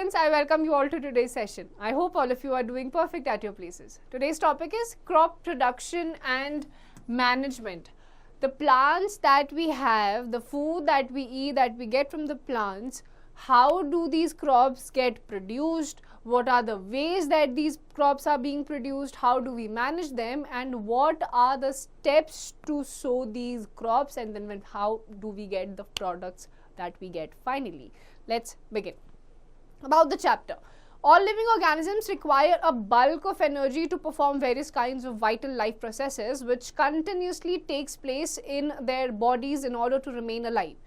students, I welcome you all to today's session. I hope all of you are doing perfect at your places. Today's topic is crop production and management. The plants that we have, the food that we eat, that we get from the plants, how do these crops get produced? What are the ways that these crops are being produced? How do we manage them? And what are the steps to sow these crops? And then how do we get the products that we get finally? Let's begin. About the chapter. All living organisms require a bulk of energy to perform various kinds of vital life processes which continuously takes place in their bodies in order to remain alive.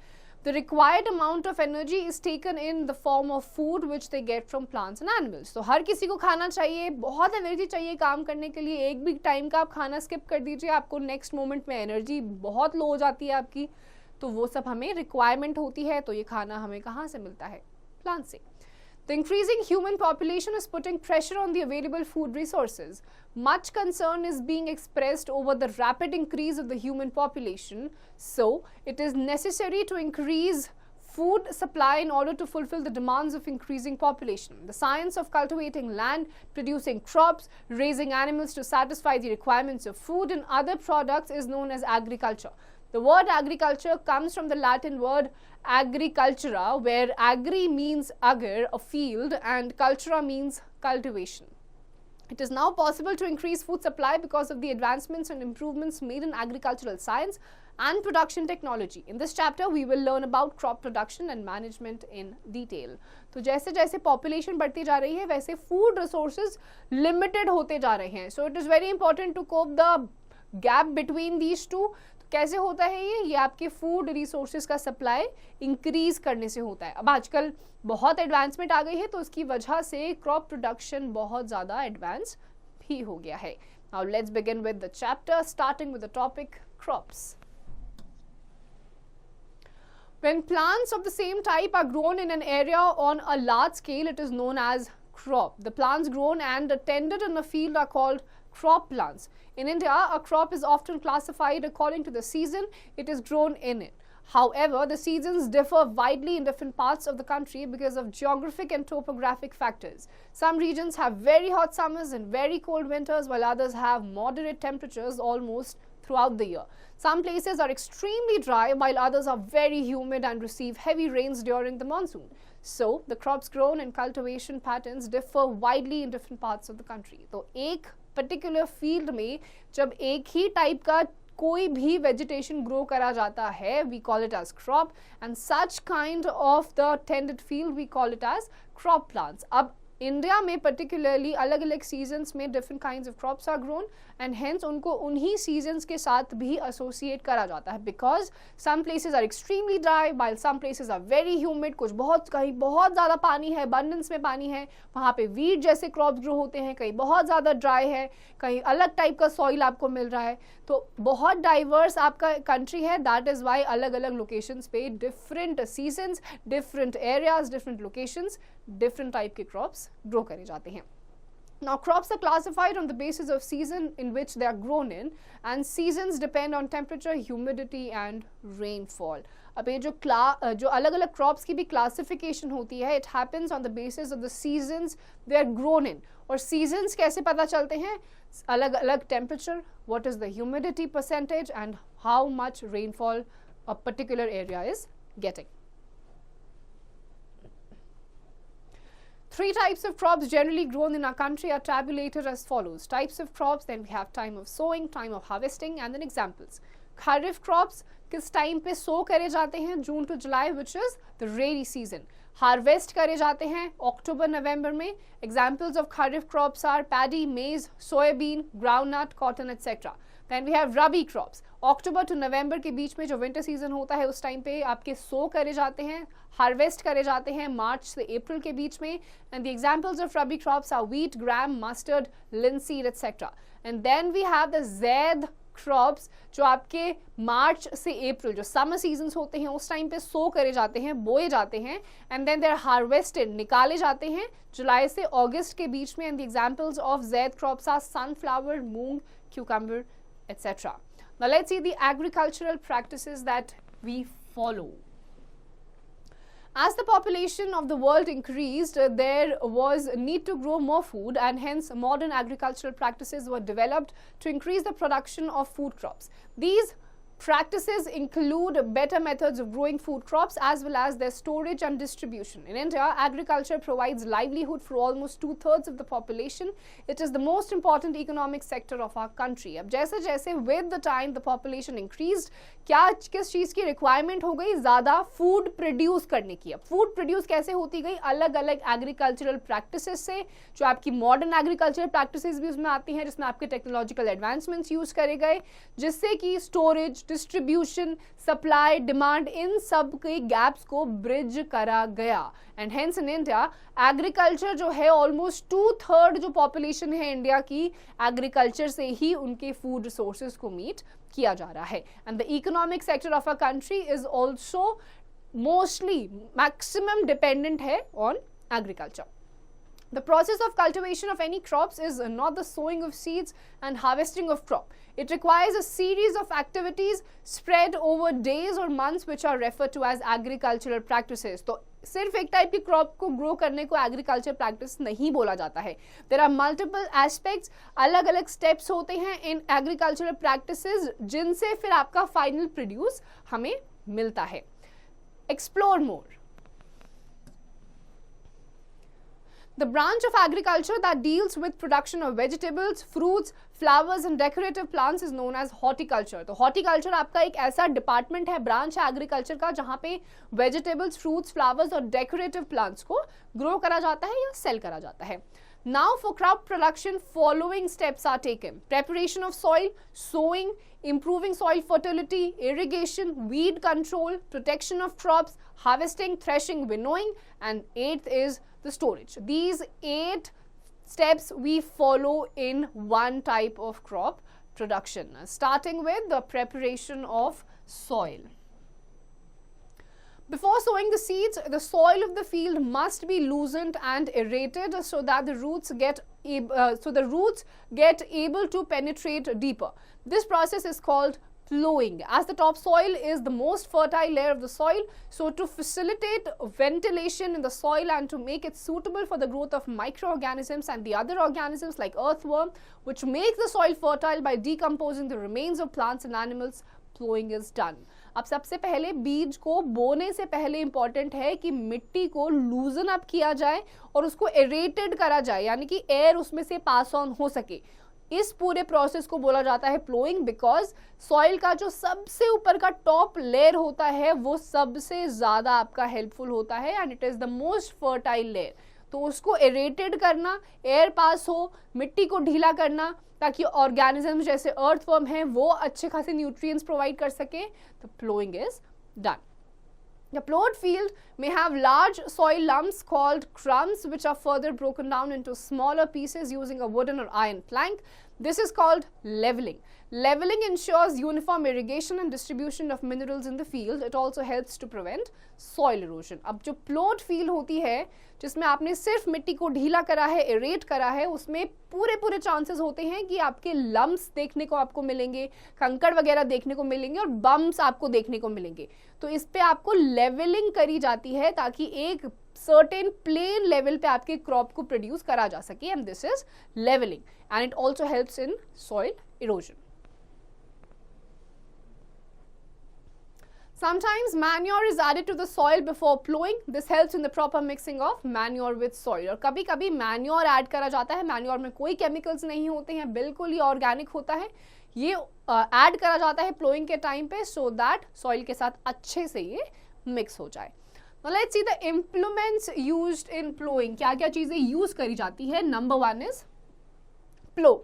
The required amount of energy is taken in the form of food which they get from plants and animals. तो हर किसी को खाना चाहिए, बहुत energy चाहिए काम करने के लिए. एक भी टाइम का आप खाना स्किप कर दीजिए, आपको नेक्स्ट मोमेंट में एनर्जी बहुत लो हो जाती है आपकी. तो वो सब हमें रिक्वायरमेंट होती है. तो ये खाना हमें कहाँ से मिलता है? प्लांट से. The increasing human population is putting pressure on the available food resources. Much concern is being expressed over the rapid increase of the human population. So, it is necessary to increase food supply in order to fulfill the demands of increasing population. The science of cultivating land, producing crops, raising animals to satisfy the requirements of food and other products is known as agriculture. The word agriculture comes from the Latin word agricultura, where agri means agar, a field, and cultura means cultivation. It is now possible to increase food supply because of the advancements and improvements made in agricultural science and production technology. In this chapter, we will learn about crop production and management in detail. तो जैसे जैसे population बढ़ती जा रही है, वैसे food resources limited होते जा रहे हैं. So it is very important to cope the gap between these two. कैसे होता है ये आपके फूड रिसोर्सेज का सप्लाई इंक्रीज करने से होता है. अब आजकल बहुत एडवांसमेंट आ गई है तो उसकी वजह से क्रॉप प्रोडक्शन बहुत ज़्यादा एडवांस भी हो गया है. Now let's begin with the chapter starting with the topic crops. When plants of the same type are grown in an area on a large scale, it is known as crop. The plants grown and tended in a field are called crop plants. In India, a crop is often classified according to the season it is grown in it. However, the seasons differ widely in different parts of the country because of geographic and topographic factors. Some regions have very hot summers and very cold winters, while others have moderate temperatures almost throughout the year. Some places are extremely dry, while others are very humid and receive heavy rains during the monsoon. So, the crops grown and cultivation patterns differ widely in different parts of the country. तो एक particular field में जब एक ही type का कोई भी vegetation grow करा जाता है, we call it as crop, and such kind of the tended field we call it as crop plants. अब इंडिया में पर्टिकुलरली अलग अलग सीजन्स में different kinds of crops are grown and hence उनको उन्हीं सीजन्स के साथ भी एसोसिएट करा जाता है because some places are extremely dry while some places are very humid. कुछ बहुत कहीं बहुत ज़्यादा पानी है, अबंडेंस में पानी है, वहाँ पे वीट जैसे क्रॉप्स ग्रो होते हैं. कहीं बहुत ज़्यादा ड्राई है, कहीं अलग टाइप का सॉइल आपको मिल रहा है. तो बहुत डाइवर्स आपका कंट्री है. दैट इज़ वाई अलग अलग लोकेशंस पे different seasons, different areas, different locations, different type के क्रॉप्स ग्रो करे जाते हैं. Now, crops are classified on the basis of season in which they are grown in, and seasons depend on temperature, humidity and rainfall. अब ये जो अलग अलग crops की भी क्लासिफिकेशन होती है, it happens on the basis of the seasons they are grown in. और seasons कैसे पता चलते हैं? अलग अलग temperature, what is the humidity percentage and how much rainfall a particular area is getting. Three types of crops generally grown in our country are tabulated as follows. Types of crops, then we have time of sowing, time of harvesting and then examples. Kharif crops किस time पे sow करे जाते हैं? June to July, which is the rainy season. Harvest करे जाते हैं अक्टूबर नवंबर में. Examples of kharif crops are paddy, maize, soybean, groundnut, cotton, etc. Then we have rabi crops. October to November के बीच में जो विंटर सीजन होता है उस टाइम पे आपके सो करे जाते हैं, हार्वेस्ट करे जाते हैं मार्च से अप्रैल के बीच में. And the examples of rabi crops are wheat, gram, mustard, linseed etcetera. And then we have the zaid crops जो आपके मार्च से अप्रैल जो समर सीजन्स होते हैं उस टाइम पे सो करे जाते हैं, बोए जाते हैं. And then they are harvested, निकाले जाते हैं जुलाई से अगस्त के बीच में. And the examples of zaid crops are sunflower, moong, cucumber etc. Now let's see the agricultural practices that we follow. As the population of the world increased, there was a need to grow more food, and hence modern agricultural practices were developed to increase the production of food crops. These practices include better methods of growing food crops as well as their storage and distribution. In India, agriculture provides livelihood for almost 2/3 of the population. It is the most important economic sector of our country. अब जैसे जैसे with the time the population increased, क्या किस चीज़ की requirement हो गई? ज़्यादा food produce करने की. अब फूड प्रोड्यूस कैसे होती गई? अलग अलग एग्रीकल्चरल प्रैक्टिसेस से, जो आपकी मॉडर्न एग्रीकल्चरल प्रैक्टिसेस भी उसमें आती हैं, जिसमें आपके टेक्नोलॉजिकल एडवांसमेंट्स यूज करे गए, जिससे कि स्टोरेज, डिस्ट्रीब्यूशन, सप्लाई, डिमांड, इन सब के गैप्स को ब्रिज करा गया. And hence in India agriculture जो है ऑलमोस्ट 2/3 जो पॉपुलेशन है इंडिया की, एग्रीकल्चर से ही उनके फूड रिसोर्सेज को मीट किया जा रहा है. And the economic sector of a country is also mostly maximum dependent है on agriculture. The process of cultivation of any crops is not the sowing of seeds and harvesting of crop. It requires a series of activities spread over days or months which are referred to as agricultural practices. तो सिर्फ एक type की crop को grow करने को agriculture practice नहीं बोला जाता है. देयर आर मल्टीपल एस्पेक्ट्स, अलग अलग स्टेप्स होते हैं इन एग्रीकल्चरल प्रैक्टिसेस, जिनसे फिर आपका फाइनल प्रोड्यूस हमें मिलता है. Explore more. The branch of agriculture that deals with production of vegetables, fruits, flowers and decorative plants is known as horticulture. तो horticulture आपका एक ऐसा डिपार्टमेंट है, ब्रांच है एग्रीकल्चर का, जहाँ पे वेजिटेबल्स, फ्रूट्स, फ्लावर्स और डेकोरेटिव प्लांट्स को ग्रो करा जाता है या सेल करा जाता है. Now for crop production, following steps are taken: preparation of soil, sowing, improving soil fertility, irrigation, weed control, protection of crops, harvesting, threshing, winnowing, and 8th is the storage. These 8 steps we follow in one type of crop production, starting with the preparation of soil. Before sowing the seeds, the soil of the field must be loosened and aerated so that the roots get able to penetrate deeper. This process is called plowing, as the topsoil is the most fertile layer of the soil. So to facilitate ventilation in the soil and to make it suitable for the growth of microorganisms and the other organisms like earthworm, which make the soil fertile by decomposing the remains of plants and animals, plowing is done. अब सबसे पहले बीज को बोने से पहले important है कि मिट्टी को लूजन अप किया जाए और उसको एरेटेड करा जाए, यानी कि एयर उसमें से पास ऑन हो सके. इस पूरे प्रोसेस को बोला जाता है प्लोइंग, बिकॉज सॉइल का जो सबसे ऊपर का टॉप लेयर होता है वो सबसे ज्यादा आपका हेल्पफुल होता है and it is the most fertile layer. तो उसको एरेटेड करना, एयर पास हो, मिट्टी को ढीला करना, ताकि ऑर्गेनिज्म जैसे अर्थवर्म है वो अच्छे खासे न्यूट्रिएंट्स प्रोवाइड कर सके. तो ploughing is done. The plowed field may have large soil lumps called crumbs, which are further broken down into smaller pieces using a wooden or iron plank. This is called leveling. Leveling ensures uniform irrigation and distribution of minerals in the field. It also helps to prevent soil erosion. अब जो plowed field होती है, जिसमें आपने सिर्फ मिट्टी को ढीला करा है, एरेट करा है, उसमें पूरे चांसेस होते हैं कि आपके लम्प्स देखने को आपको मिलेंगे, कंकड़ वगैरह देखने को मिलेंगे और बम्प्स आपको देखने को मिलेंगे. तो इस पे आपको लेवलिंग करी जाती है ताकि एक सर्टेन प्लेन लेवल पे आपके क्रॉप को प्रोड्यूस करा जा सके, and this is levelling and it also helps in soil erosion. Sometimes manure is added to the soil before plowing. This helps in the proper mixing of manure with soil. और कभी कभी manure add करा जाता है. manure में कोई chemicals नहीं होते हैं, बिल्कुल ही ऑर्गेनिक होता है. ये ऐड करा जाता है प्लोइंग के टाइम पे सो दैट सॉइल के साथ अच्छे से ये मिक्स हो जाए. Now let's see the implements used in plowing. क्या क्या चीजें यूज करी जाती है. Number 1 is plow.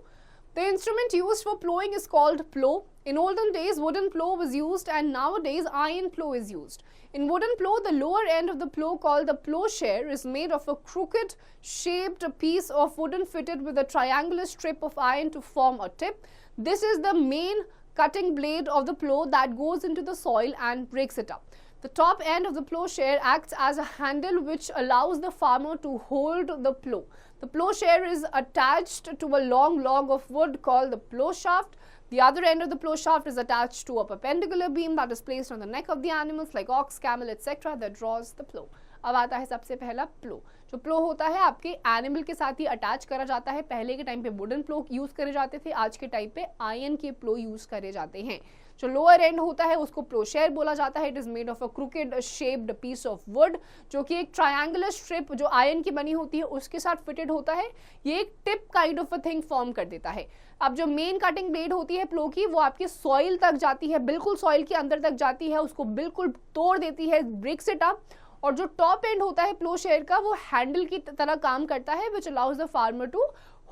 The instrument used for plowing is called plow. In olden days, wooden plow was used, and nowadays iron plow is used. In wooden plow, the lower end of the plow, called the plowshare, is made of a crooked shaped piece of wooden fitted with a triangular strip of iron to form a tip. This is the main cutting blade of the plow that goes into the soil and breaks it up. The top end of the plowshare acts as a handle which allows the farmer to hold the plow. The plowshare is attached to a long log of wood called the plow shaft. The other end of the plow shaft is attached to a perpendicular beam that is placed on the neck of the animals like ox, camel, etc. that draws the plow. अब आता है सबसे पहला प्लो. जो प्लो होता है आपके animal के साथ ही अटैच करा जाता है. पहले के टाइम पे वुडन प्लो यूज करे जाते थे, आज के टाइम पे आयरन के प्लो यूज करे जाते हैं. जो लोअर एंड होता है उसको प्लोशेयर बोला जाता है. It is made of a crooked shaped piece of wood, जो कि एक ट्रायंगुलर स्ट्रिप जो आयरन की बनी होती है उसके साथ फिटेड होता है. ये एक tip kind of a thing form कर देता है. अब जो मेन कटिंग ब्लेड होती है प्लो की, वो आपकी सॉइल तक जाती है, बिल्कुल सॉइल के अंदर तक जाती है, उसको बिल्कुल तोड़ देती है, ब्रेक्स इट अप. और जो टॉप एंड होता है प्लो शेयर का, वो हैंडल की तरह काम करता है, which allows the farmer to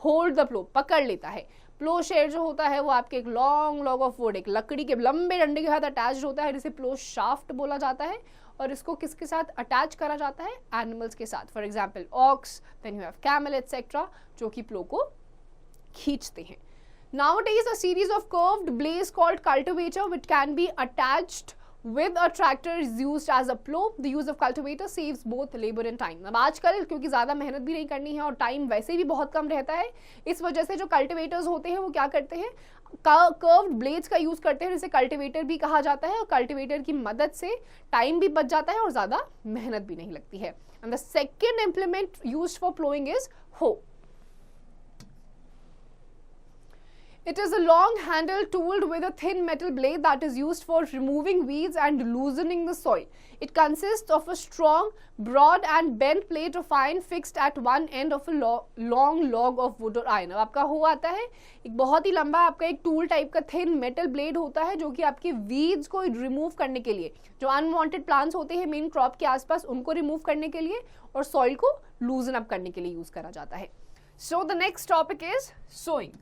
hold the plough, पकड़ लेता है. प्लो शेयर जो होता है वो आपके एक लॉन्ग लॉग ऑफ वुड, एक लकड़ी के लंबे डंडे के साथ अटैच होता है, जिसे प्लो शाफ्ट बोला जाता है. और इसको किसके साथ अटैच करा जाता है? एनिमल्स के साथ. For example ox, then you have camel etcetera, जो कि प्लो को खींचते हैं. Nowadays, a series of curved blades called cultivator, which can be attached with a tractor, is used as a plow. The use of cultivator saves both labor and time. अब आजकल क्योंकि ज़्यादा मेहनत भी नहीं करनी है और टाइम वैसे भी बहुत कम रहता है, इस वजह से जो कल्टिवेटर्स होते हैं वो क्या करते हैं, कर्व्ड ब्लेड्स का यूज़ करते हैं, जिसे कल्टिवेटर भी कहा जाता है. और कल्टिवेटर की मदद से टाइम भी बच जाता है और ज़्यादा मेहनत भी नहीं लगती है. And the second implement used for ploughing is hoe. It is a long-handled tool with a thin metal blade that is used for removing weeds and loosening the soil. It consists of a strong, broad and bent plate of iron fixed at one end of a long log of wood or iron. अब आपका हो आता है एक बहुत ही लंबा आपका एक टूल टाइप का थिन मेटल ब्लेड होता है, जो कि आपके वीड्स को रिमूव करने के लिए, जो अनवांटेड प्लांट्स होते हैं मेन क्रॉप के आसपास, उनको रिमूव करने के लिए और सॉइल को लूजन अप करने के लिए यूज करा जाता है. So the next topic is sowing.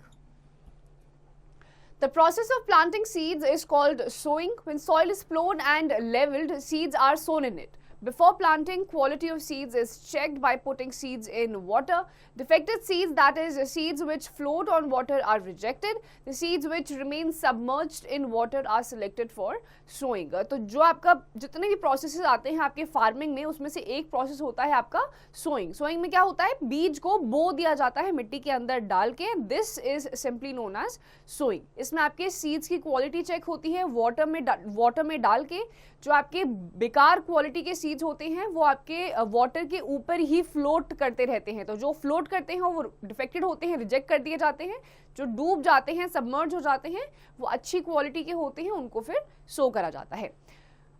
The process of planting seeds is called sowing. When soil is plowed and leveled, seeds are sown in it. Before planting, quality of seeds is checked by putting seeds in water. Defective seeds, that is, seeds which float on water, are rejected. The seeds which remain submerged in water are selected for sowing. तो जो आपका जितने भी processes आते हैं आपके farming में, उसमें से एक प्रोसेस होता है आपका सोइंग. सोइंग में क्या होता है, बीज को बो दिया जाता है मिट्टी के अंदर डाल के. This is simply known as sowing. इसमें आपके सीड्स की क्वालिटी चेक होती है वाटर में डाल के. जो आपके बेकार क्वालिटी के सीड्स होते हैं वो आपके वाटर के ऊपर ही फ्लोट करते रहते हैं. तो जो फ्लोट करते हैं वो डिफेक्टेड होते हैं, रिजेक्ट कर दिए जाते हैं. जो डूब जाते हैं, सबमर्ज हो जाते हैं, वो अच्छी क्वालिटी के होते हैं, उनको फिर सो करा जाता है.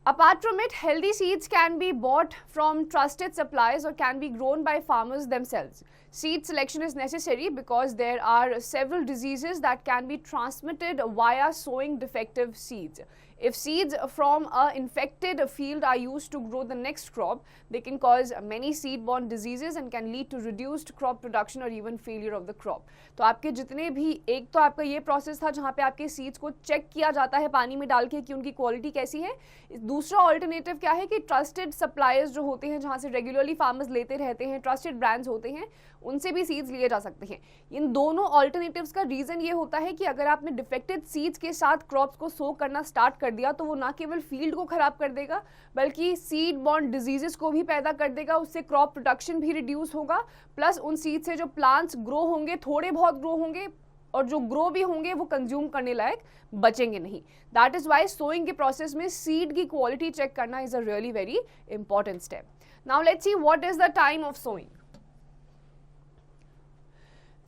Apart from it, healthy seeds can be bought from trusted suppliers or can be grown by farmers themselves. Seed selection is necessary because there are several diseases that can be transmitted via sowing defective seeds. If seeds from an infected field are used to grow the next crop, they can cause many seed-borne diseases and can lead to reduced crop production or even failure of the crop. तो आपके जितने भी, एक तो आपका ये process था जहाँ पे आपके सीड्स को चेक किया जाता है पानी में डाल के कि उनकी क्वालिटी कैसी है. दूसरा ऑल्टरनेटिव क्या है कि ट्रस्टेड सप्लायर्स जो होते हैं, जहाँ से रेगुलरली फार्मर्स लेते रहते हैं, ट्रस्टेड ब्रांड्स होते हैं, उनसे भी सीड्स लिए जा सकते हैं. इन दोनों ऑल्टरनेटिव्स का रीजन ये होता है कि अगर आपने डिफेक्टेड सीड्स के साथ क्रॉप्स को सो करना स्टार्ट कर दिया तो वो ना केवल फील्ड को खराब कर देगा बल्कि सीड बॉर्न डिजीजेस को भी पैदा कर देगा. उससे क्रॉप प्रोडक्शन भी रिड्यूस होगा, प्लस उन सीड से जो प्लांट्स ग्रो होंगे, थोड़े बहुत ग्रो होंगे, और जो ग्रो भी होंगे वो कंज्यूम करने लायक बचेंगे नहीं. दैट इज वाई सोइंग के प्रोसेस में सीड की क्वालिटी चेक करना is a really very important step. Now let's see what is the time of sowing.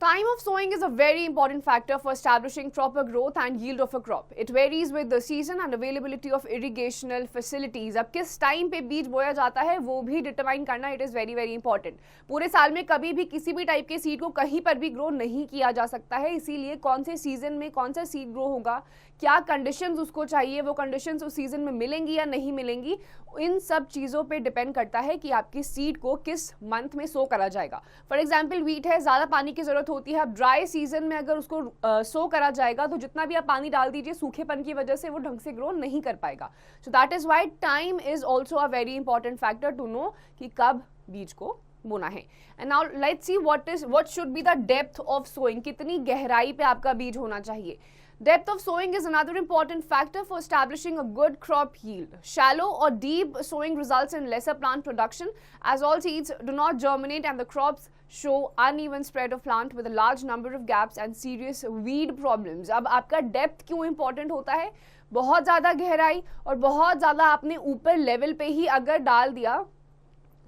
Time of sowing is a very important factor for establishing proper growth and yield of a crop. It varies with the season and availability of irrigational facilities. अब किस time पे बीज बोया जाता है वो भी determine करना it is very very important. पूरे साल में कभी भी किसी भी टाइप के सीड को कहीं पर भी ग्रो नहीं किया जा सकता है, इसीलिए कौन से सीजन में कौन सा सीड ग्रो होगा, क्या कंडीशंस उसको चाहिए, वो कंडीशंस उस सीजन में मिलेंगी या नहीं मिलेंगी, इन सब चीज़ों पे डिपेंड करता है कि आपकी सीड को किस मंथ में सो करा जाएगा. फॉर एग्जाम्पल व्हीट है, ज़्यादा पानी की ज़रूरत होती है. अब ड्राई सीजन में अगर उसको सो करा जाएगा तो जितना भी आप पानी डाल दीजिए, सूखेपन की वजह से वो ढंग से ग्रो नहीं कर पाएगा. So that is why time is also a very important factor to know कि कब बीज को बोना है. And now let's see what should be the depth of sowing. कितनी गहराई पे आपका बीज होना चाहिए. Depth of sowing is another important factor for establishing a good crop yield. Shallow or deep sowing results in lesser plant production as all seeds do not germinate and the crops show uneven spread of plant with a large number of gaps and serious weed problems. अब आपका depth क्यों important होता है? बहुत ज़्यादा गहराई और बहुत ज़्यादा आपने ऊपर लेवल पे ही अगर डाल दिया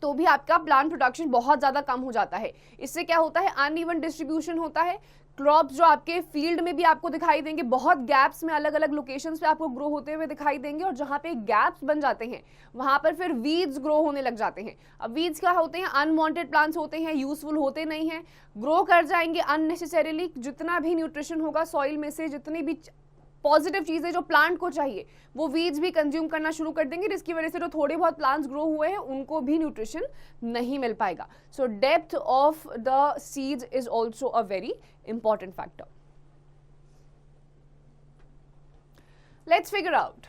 तो भी आपका प्लांट प्रोडक्शन बहुत ज़्यादा कम हो जाता है. इससे क्या होता है? अनइवन डिस्ट्रीब्यूशन होता है. क्रॉप्स जो आपके फील्ड में भी आपको दिखाई देंगे, बहुत गैप्स में अलग अलग लोकेशंस पे आपको ग्रो होते हुए दिखाई देंगे, और जहाँ पे गैप्स बन जाते हैं वहाँ पर फिर वीड्स ग्रो होने लग जाते हैं. अब वीड्स क्या होते हैं? अनवांटेड प्लांट्स होते हैं, यूजफुल होते नहीं हैं, ग्रो कर जाएंगे अननेसेसरीली. जितना भी न्यूट्रिशन होगा सॉइल में से, जितनी भी पॉजिटिव चीज़ें जो प्लांट को चाहिए वो वीड्स भी कंज्यूम करना शुरू कर देंगे, जिसकी वजह से जो थोड़े बहुत प्लांट्स ग्रो हुए हैं उनको भी न्यूट्रिशन नहीं मिल पाएगा. So depth of the seeds is also a very important factor. Let's figure out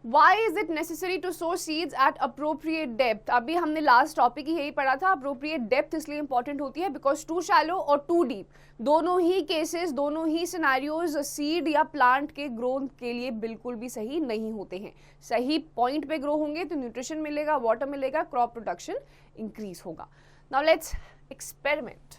Why is it necessary to sow seeds at appropriate depth? अभी हमने लास्ट टॉपिक ही यही पढ़ा था. appropriate depth इसलिए इंपॉर्टेंट होती है बिकॉज टू शैलो और to deep दोनों ही केसेस, दोनों ही सिनेरियोज सीड या प्लांट के ग्रोथ के लिए बिल्कुल भी सही नहीं होते हैं. सही पॉइंट पे ग्रो होंगे तो न्यूट्रिशन मिलेगा, वाटर मिलेगा, क्रॉप प्रोडक्शन इंक्रीज होगा. Now let's experiment.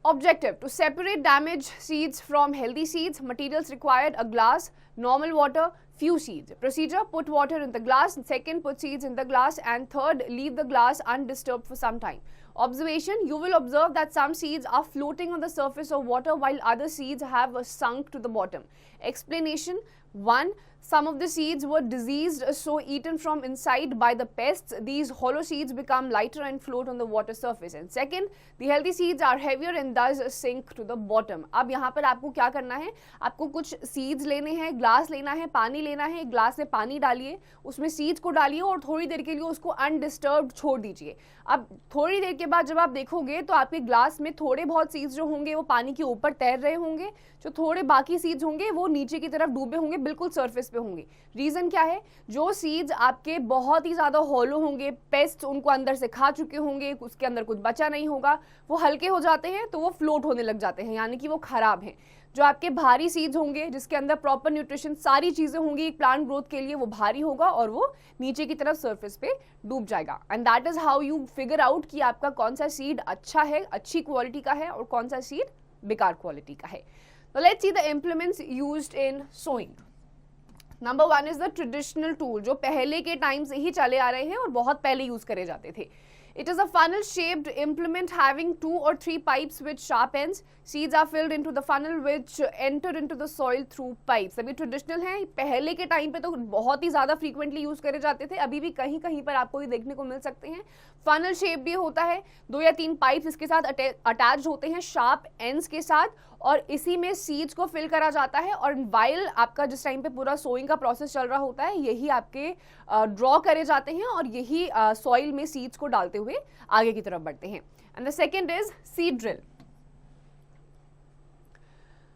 Objective: to separate damaged seeds from healthy seeds. Materials required: a glass, normal water, few seeds. Procedure: put water in the glass. Second, put seeds in the glass. And third, leave the glass undisturbed for some time. Observation: you will observe that some seeds are floating on the surface of water while other seeds have sunk to the bottom. Explanation: 1. Some of the seeds were diseased, so eaten from inside by the pests. These hollow seeds become lighter and float on the water surface. And second, the healthy seeds are heavier and thus sink to the bottom. अब यहाँ पर आपको क्या करना है? आपको कुछ seeds लेने हैं, ग्लास लेना है, पानी लेना है. ग्लास में पानी डालिए, उसमें seeds को डालिए और थोड़ी देर के लिए उसको undisturbed छोड़ दीजिए. अब थोड़ी देर के बाद जब आप देखोगे तो आपके ग्लास में थोड़े बहुत सीड्स जो होंगे वो पानी के ऊपर तैर रहे होंगे, जो थोड़े बाकी सीड्स होंगे वो नीचे की तरफ डूबे होंगे, बिल्कुल सरफेस पे होंगे. रीजन क्या है? जो सीड्स आपके बहुत ही ज्यादा हॉलो होंगे, पेस्ट उनको अंदर से खा चुके होंगे, उसके अंदर कुछ बचा नहीं होगा, वो हल्के हो जाते हैं तो वो फ्लोट होने लग जाते हैं, यानी कि वो खराब हैं. जो आपके भारी सीड्स होंगे जिसके अंदर प्रॉपर न्यूट्रिशन सारी चीजें होंगी प्लांट ग्रोथ के लिए, वो भारी होगा और वो नीचे की तरफ सरफेस पे डूब जाएगा. And that is how you figure out कि आपका कौन सा सीड अच्छा है, अच्छी क्वालिटी का है, और कौन सा सीड बेकार क्वालिटी का है. Now let's see the implements used in sowing. Number 1 is the traditional tool जो पहले के टाइम से ही चले आ रहे हैं और बहुत पहले यूज करे जाते थे. It is a funnel shaped implement having 2 or 3 pipes with sharp ends. Seeds are filled into the funnel which enter into the soil through pipes. अभी ट्रेडिशनल है, पहले के टाइम पे तो बहुत ही ज़्यादा फ्रीक्वेंटली यूज़ करे जाते थे, अभी भी कहीं कहीं पर आपको ये देखने को मिल सकते हैं. फनल शेप भी होता है, 2 या 3 पाइप्स इसके साथ अटैच होते हैं शार्प एंड्स के साथ, और इसी में सीड्स को फिल करा जाता है. और वाइल आपका जिस टाइम पे पूरा सोइंग का प्रोसेस चल रहा होता है, यही आपके ड्रॉ करे जाते हैं और यही सॉइल में सीड्स को डालते हुए आगे की तरफ बढ़ते हैं. And the second is seed drill.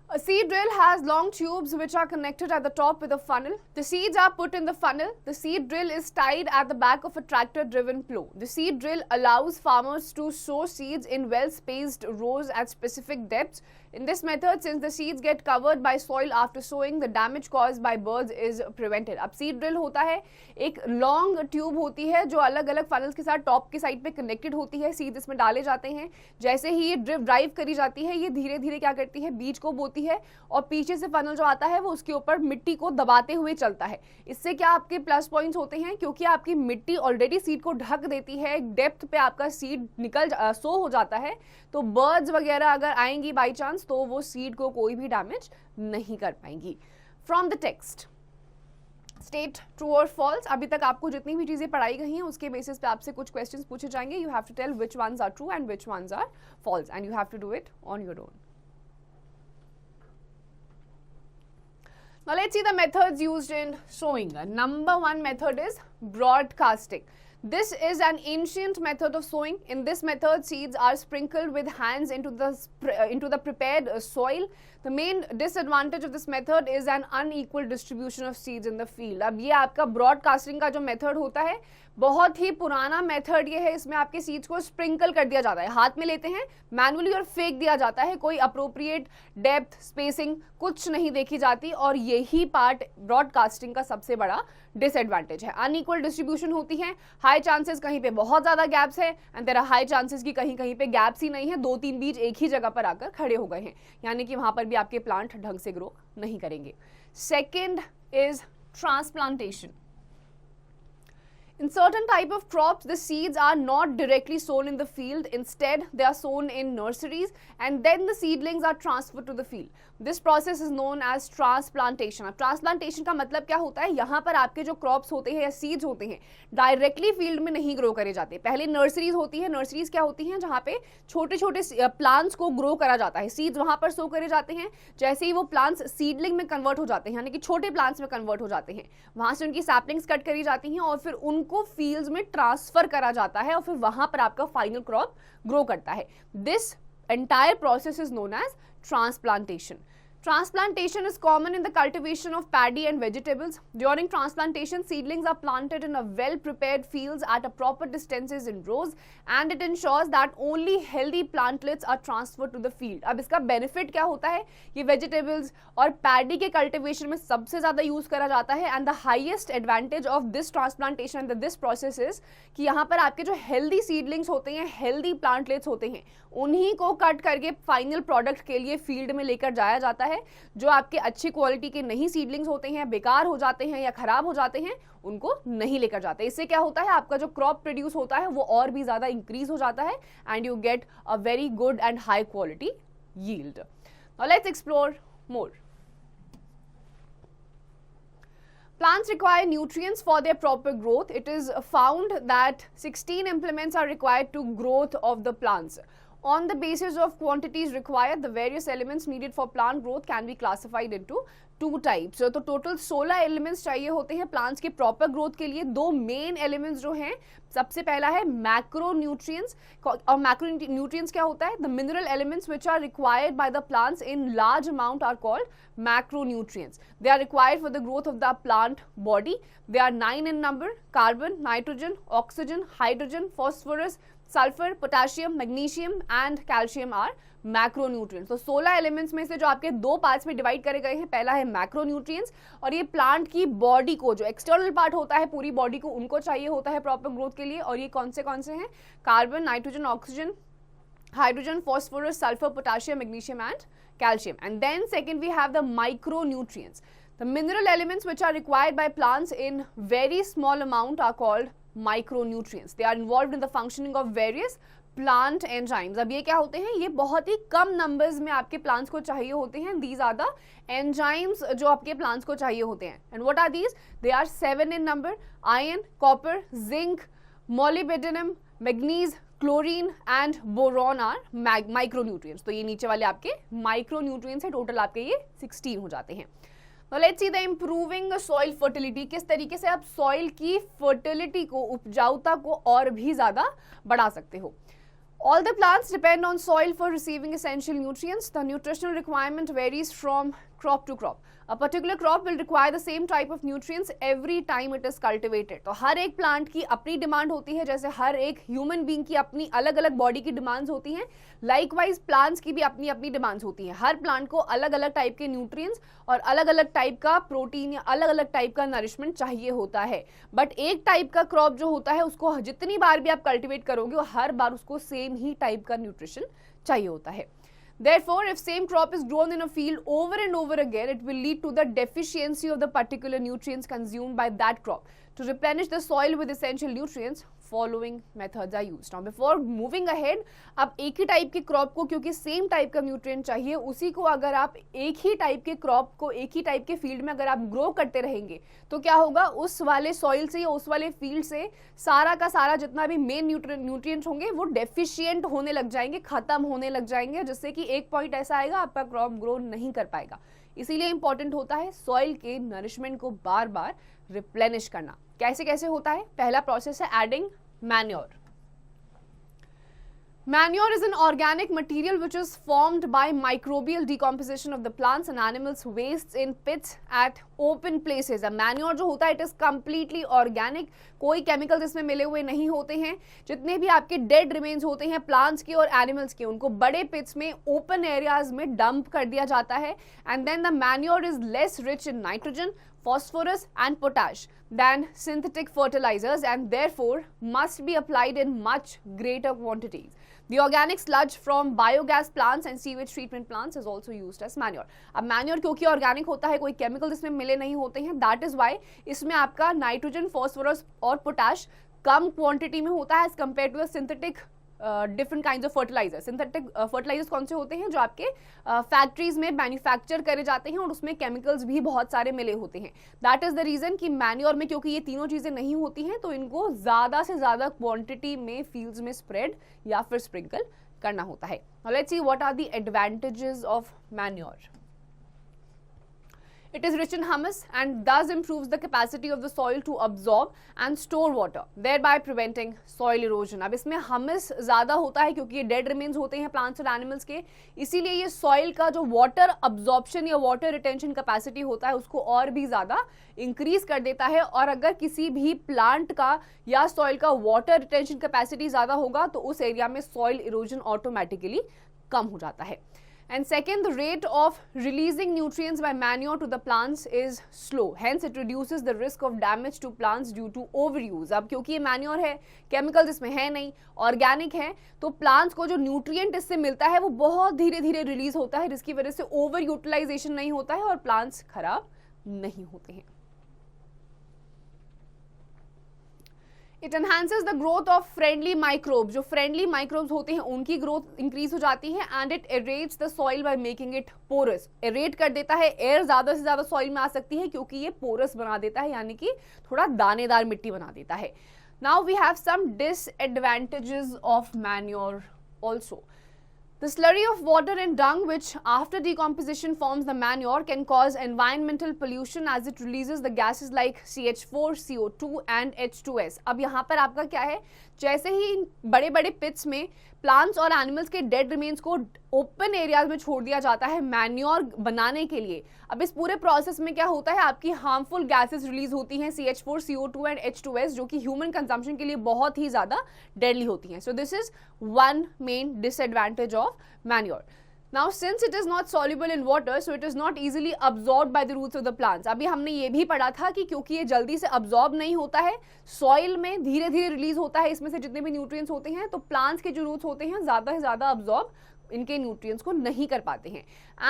A seed drill has long tubes which are connected at the top with a funnel. The seeds are put in the funnel. The seed drill is tied at the back of a tractor-driven plow. The seed drill allows farmers to sow seeds in well-spaced rows at specific depths. In this method, since the seeds get covered by soil after sowing, the damage caused by birds is prevented. अब seed drill होता है, एक long tube होती है जो अलग अलग funnels के साथ टॉप के साइड पे कनेक्टेड होती है. सीड इसमें डाले जाते हैं. जैसे ही ये ड्राइव करी जाती है, ये धीरे धीरे क्या करती है, बीज को बोती है और पीछे से फनल जो आता है वो उसके ऊपर मिट्टी को दबाते हुए चलता है. इससे क्या आपके प्लस पॉइंट्स होते हैं, क्योंकि आपकी मिट्टी ऑलरेडी सीड को ढक देती है, डेप्थ पे आपका सीड सो हो जाता है, तो बर्ड्स वगैरह अगर आएंगी बाई चांस तो वो सीड को कोई भी डैमेज नहीं कर पाएंगी. From the text state true और फॉल्स. अभी तक आपको जितनी भी चीजें पढ़ाई गई हैं उसके बेसिस पे आपसे कुछ क्वेश्चंस पूछे जाएंगे. You have to tell which ones are true and which ones are false, and you have to do it on your own. Now let's see the methods used in sowing. Number 1 method is broadcasting. This is an ancient method of sowing. In this method, seeds are sprinkled with hands into the prepared soil. The main disadvantage of this method is an unequal distribution of seeds in the field. अब ये आपका broadcasting का जो method होता है, बहुत ही पुराना method ये है. इसमें आपके सीड्स को स्प्रिंकल कर दिया जाता है, हाथ में लेते हैं मैनुअली और फेंक दिया जाता है. कोई अप्रोप्रिएट डेप्थ स्पेसिंग कुछ नहीं देखी जाती, और यही पार्ट ब्रॉडकास्टिंग का सबसे बड़ा डिसएडवांटेज है. अनइक्वल डिस्ट्रीब्यूशन होती है, हाई हाई चांसेस कहीं पे बहुत ज़्यादा गैप्स है, and there are high chances कि कहीं कहीं पे गैप्स ही नहीं है, 2-3 बीज एक ही जगह पर आकर खड़े हो गए हैं, यानी कि वहाँ पर भी आपके प्लांट ढंग से ग्रो नहीं करेंगे। Second is transplantation. In certain type of crops, the seeds are not directly sown in the field. Instead, they are sown in nurseries and then the seedlings are transferred to the field. This process is known as transplantation. अब transplantation का मतलब क्या होता है, यहाँ पर आपके जो crops होते हैं या seeds होते हैं डायरेक्टली फील्ड में नहीं ग्रो करे जाते, पहले नर्सरीज होती है। नर्सरीज क्या होती हैं, जहाँ पे छोटे छोटे प्लांट्स को ग्रो करा जाता है, सीड्स वहाँ पर सो करे जाते हैं। जैसे ही वो प्लांट्स सीडलिंग में कन्वर्ट हो जाते हैं, यानी कि छोटे प्लांट्स में कन्वर्ट हो जाते हैं, वहाँ से उनकी सैपलिंग्स कट करी जाती हैं और फिर उनको फील्ड्स में ट्रांसफर करा जाता है और फिर वहाँ पर आपका फाइनल क्रॉप ग्रो करता है। This entire process is known as transplantation. Transplantation is common in the cultivation of paddy and vegetables. During transplantation, seedlings are planted in a well-prepared fields at a proper distances in rows, and it ensures that only healthy plantlets are transferred to the field. अब इसका benefit क्या होता है, ये vegetables और paddy के cultivation में सबसे ज़्यादा use करा जाता है, and the highest advantage of this transplantation and this process is कि यहाँ पर आपके जो healthy seedlings होते हैं, healthy plantlets होते हैं, उन्हीं को कट करके फाइनल प्रोडक्ट के लिए फील्ड में लेकर जाया जाता है। जो आपके अच्छी क्वालिटी के नहीं सीडलिंग्स होते हैं, बेकार हो जाते हैं या खराब हो जाते हैं, उनको नहीं लेकर जाते। इससे क्या होता है, आपका जो क्रॉप प्रोड्यूस होता है वो और भी ज्यादा इंक्रीज हो जाता है and you get a very good and high quality yield. Now let's explore more. Plants require nutrients for their proper growth. It is found that 16 implements are required to growth of the plants. On the basis of quantities required, the various elements needed for plant growth can be classified into two types. तो total 16 elements चाहिए होते हैं plants के proper growth के लिए। दो main elements जो हैं, सबसे पहला है मैक्रो न्यूट्रिएंट्स। और मैक्रो न्यूट्रिएंट्स क्या होता है, the mineral elements which are required by the plants in large amount are called macro nutrients. They are required for the growth of the plant body. They are 9 in number: carbon, nitrogen, oxygen, hydrogen, phosphorus, sulphur, potassium, magnesium and calcium are macronutrients. तो 16 elements में से जो आपके दो parts में divide करे गए हैं, पहला है मैक्रोन्यूट्रिएंट्स, और ये प्लांट की बॉडी को, जो एक्सटर्नल पार्ट होता है पूरी बॉडी को, उनको चाहिए होता है प्रॉपर ग्रोथ के लिए। और ये कौन से हैं, carbon, nitrogen, oxygen, hydrogen, phosphorus, sulphur, potassium, magnesium and calcium. And then second we have the micronutrients. The mineral elements which are required by plants in very small amount are called micronutrients. They are involved in the functioning of various plant enzymes. अब ये क्या होते हैं, ये बहुत ही कम numbers में आपके plants को चाहिए होते हैं। These are the enzymes जो आपके प्लांट्स को चाहिए होते हैं। And what are these? They are 7 in number: iron, copper, zinc, molybdenum, magnesium, chlorine and boron are micronutrients. तो ये नीचे वाले आपके माइक्रोन्यूट्रिएंट्स है, टोटल आपके ये 16 हो जाते हैं। तो let's see the improving soil fertility. किस तरीके से आप सॉइल की फर्टिलिटी को, उपजाऊता को और भी ज्यादा बढ़ा सकते हो। All the plants depend on soil for receiving essential nutrients. The nutritional requirement varies from crop to crop. A particular crop will require the same type of nutrients every time it is cultivated. तो हर एक plant की अपनी demand होती है, जैसे हर एक human being की अपनी अलग अलग बॉडी की डिमांड्स होती हैं, लाइकवाइज प्लांट्स की भी अपनी अपनी डिमांड्स होती हैं। हर प्लांट को अलग अलग टाइप के न्यूट्रिएंट्स और अलग अलग टाइप का प्रोटीन या अलग अलग टाइप का नरिशमेंट चाहिए होता है। बट एक टाइप का क्रॉप जो होता है, उसको जितनी बार भी आप कल्टिवेट करोगे, हर बार उसको सेम ही टाइप का न्यूट्रिशन चाहिए होता है। Therefore, if same crop is grown in a field over and over again, it will lead to the deficiency of the particular nutrients consumed by that crop. To replenish the soil with essential nutrients, following methods are used. Now, before moving ahead, अब एक ही type के crop को, क्योंकि same type का nutrient चाहिए, उसी को अगर आप एक ही टाइप के क्रॉप को एक ही टाइप के फील्ड में अगर आप ग्रो करते रहेंगे, तो क्या होगा, उस वाले सॉइल से या उस वाले फील्ड से सारा का सारा जितना भी मेन न्यूट्रिएंट्स होंगे वो डेफिशिएंट होने लग जाएंगे, खत्म होने लग जाएंगे, जिससे कि एक पॉइंट ऐसा आएगा आपका क्रॉप ग्रो नहीं कर पाएगा। इसीलिए इंपॉर्टेंट होता है सॉइल के नरिशमेंट को बार बार रिप्लेनिश करना। कैसे कैसे होता है, पहला प्रोसेस है adding manure. Manure is an organic material which is formed by microbial decomposition of the plants and animals wastes in pits at open places. अब manure जो होता है it is completely organic, कोई chemicals इसमें मिले हुए नहीं होते हैं. जितने भी आपके dead remains होते हैं plants के और animals के, उनको बड़े pits में open areas में dump कर दिया जाता है. And then the manure is less rich in nitrogen, phosphorus and potash than synthetic fertilizers and therefore must be applied in much greater quantities. The organic sludge from biogas plants and sewage treatment plants is also used as manure. अब manure क्योंकि organic होता है, कोई chemical इसमें मिले नहीं होते हैं, that is why इसमें आपका nitrogen, phosphorus और potash कम quantity में होता है as compared to the synthetic different kinds of fertiliser. Synthetic fertilisers कौन से होते हैं? जो आपके फैक्ट्रीज में मैन्युफैक्चर करे जाते हैं और उसमें केमिकल्स भी बहुत सारे मिले होते हैं. दैट इज द रीजन कि मैन्योर में क्योंकि ये तीनों चीजें नहीं होती हैं तो इनको ज्यादा से ज्यादा क्वांटिटी में फील्ड्स में स्प्रेड या फिर स्प्रिंकल करना होता है. Let's see what are the advantages of manure. It is rich in humus and thus improves the capacity of the soil to absorb and store water, thereby preventing soil erosion. अब इसमें humus ज़्यादा होता है क्योंकि ये dead remains होते हैं plants और animals के, इसीलिए ये soil का जो water absorption या water retention capacity होता है उसको और भी ज़्यादा increase कर देता है. और अगर किसी भी plant का या soil का water retention capacity ज़्यादा होगा तो उस area में soil erosion automatically कम हो जाता है. And second, the rate of releasing nutrients by manure to the plants is slow. Hence, it reduces the risk of damage to plants due to overuse. अब क्योंकि ये manure है, chemicals इसमें है नहीं, organic है, तो plants को जो nutrient इससे मिलता है वो बहुत धीरे धीरे release होता है, जिसकी वजह से over utilization नहीं होता है और plants खराब नहीं होते हैं. It enhances the growth of friendly microbes. जो friendly microbes होते हैं उनकी growth increase हो जाती है and it aerates the soil by making it porous. Aerate कर देता है, air ज़्यादा से ज़्यादा soil में आ सकती है क्योंकि ये porous बना देता है, यानी कि थोड़ा दानेदार मिट्टी बना देता है. Now we have some disadvantages of manure also. The slurry of water and dung which after decomposition forms the manure can cause environmental pollution as it releases the gases like CH4, CO2 and H2S. अब यहाँ पर आपका क्या है, जैसे ही बड़े बड़े पिट्स में प्लांट्स और एनिमल्स के डेड रिमेन्स को ओपन एरियाज में छोड़ दिया जाता है मैन्योर बनाने के लिए. अब इस पूरे प्रोसेस में क्या होता है, आपकी हार्मफुल गैसेस रिलीज होती हैं CH4, CO2 एंड H2S जो कि ह्यूमन कंजम्पशन के लिए बहुत ही ज़्यादा डेडली होती हैं. So this is one main disadvantage of manure. Now, since it is not soluble in water, so it is not easily absorbed by the roots of the plants. अभी हमने ये भी पढ़ा था कि क्योंकि ये जल्दी से absorb नहीं होता है, सॉइल में धीरे धीरे रिलीज होता है इसमें से जितने भी न्यूट्रिएंट्स होते हैं, तो प्लांट्स के जो रूट्स होते हैं ज़्यादा से ज़्यादा absorb इनके न्यूट्रिएंट्स को नहीं कर पाते हैं.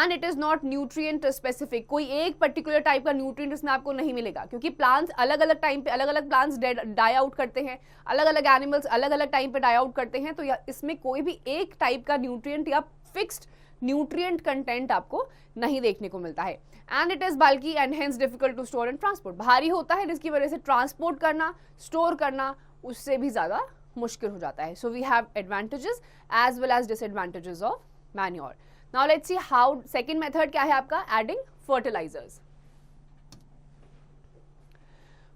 And it is not nutrient specific. कोई एक पर्टिकुलर टाइप का न्यूट्रिएंट इसमें आपको नहीं मिलेगा क्योंकि प्लांट्स अलग अलग टाइम पे अलग अलग प्लांट्स डाई आउट करते हैं, अलग अलग एनिमल्स अलग अलग टाइम पे डाई आउट करते हैं. तो इसमें कोई भी एक टाइप का न्यूट्रिएंट या फिक्स्ड न्यूट्रिएंट कंटेंट आपको नहीं देखने को मिलता है. And it is bulky and hence difficult to store and transport. भारी होता है जिसकी वजह से ट्रांसपोर्ट करना, स्टोर करना उससे भी ज्यादा मुश्किल हो जाता है. So we have advantages as well as disadvantages of manure. Now let's see how second method क्या है आपका, adding fertilisers.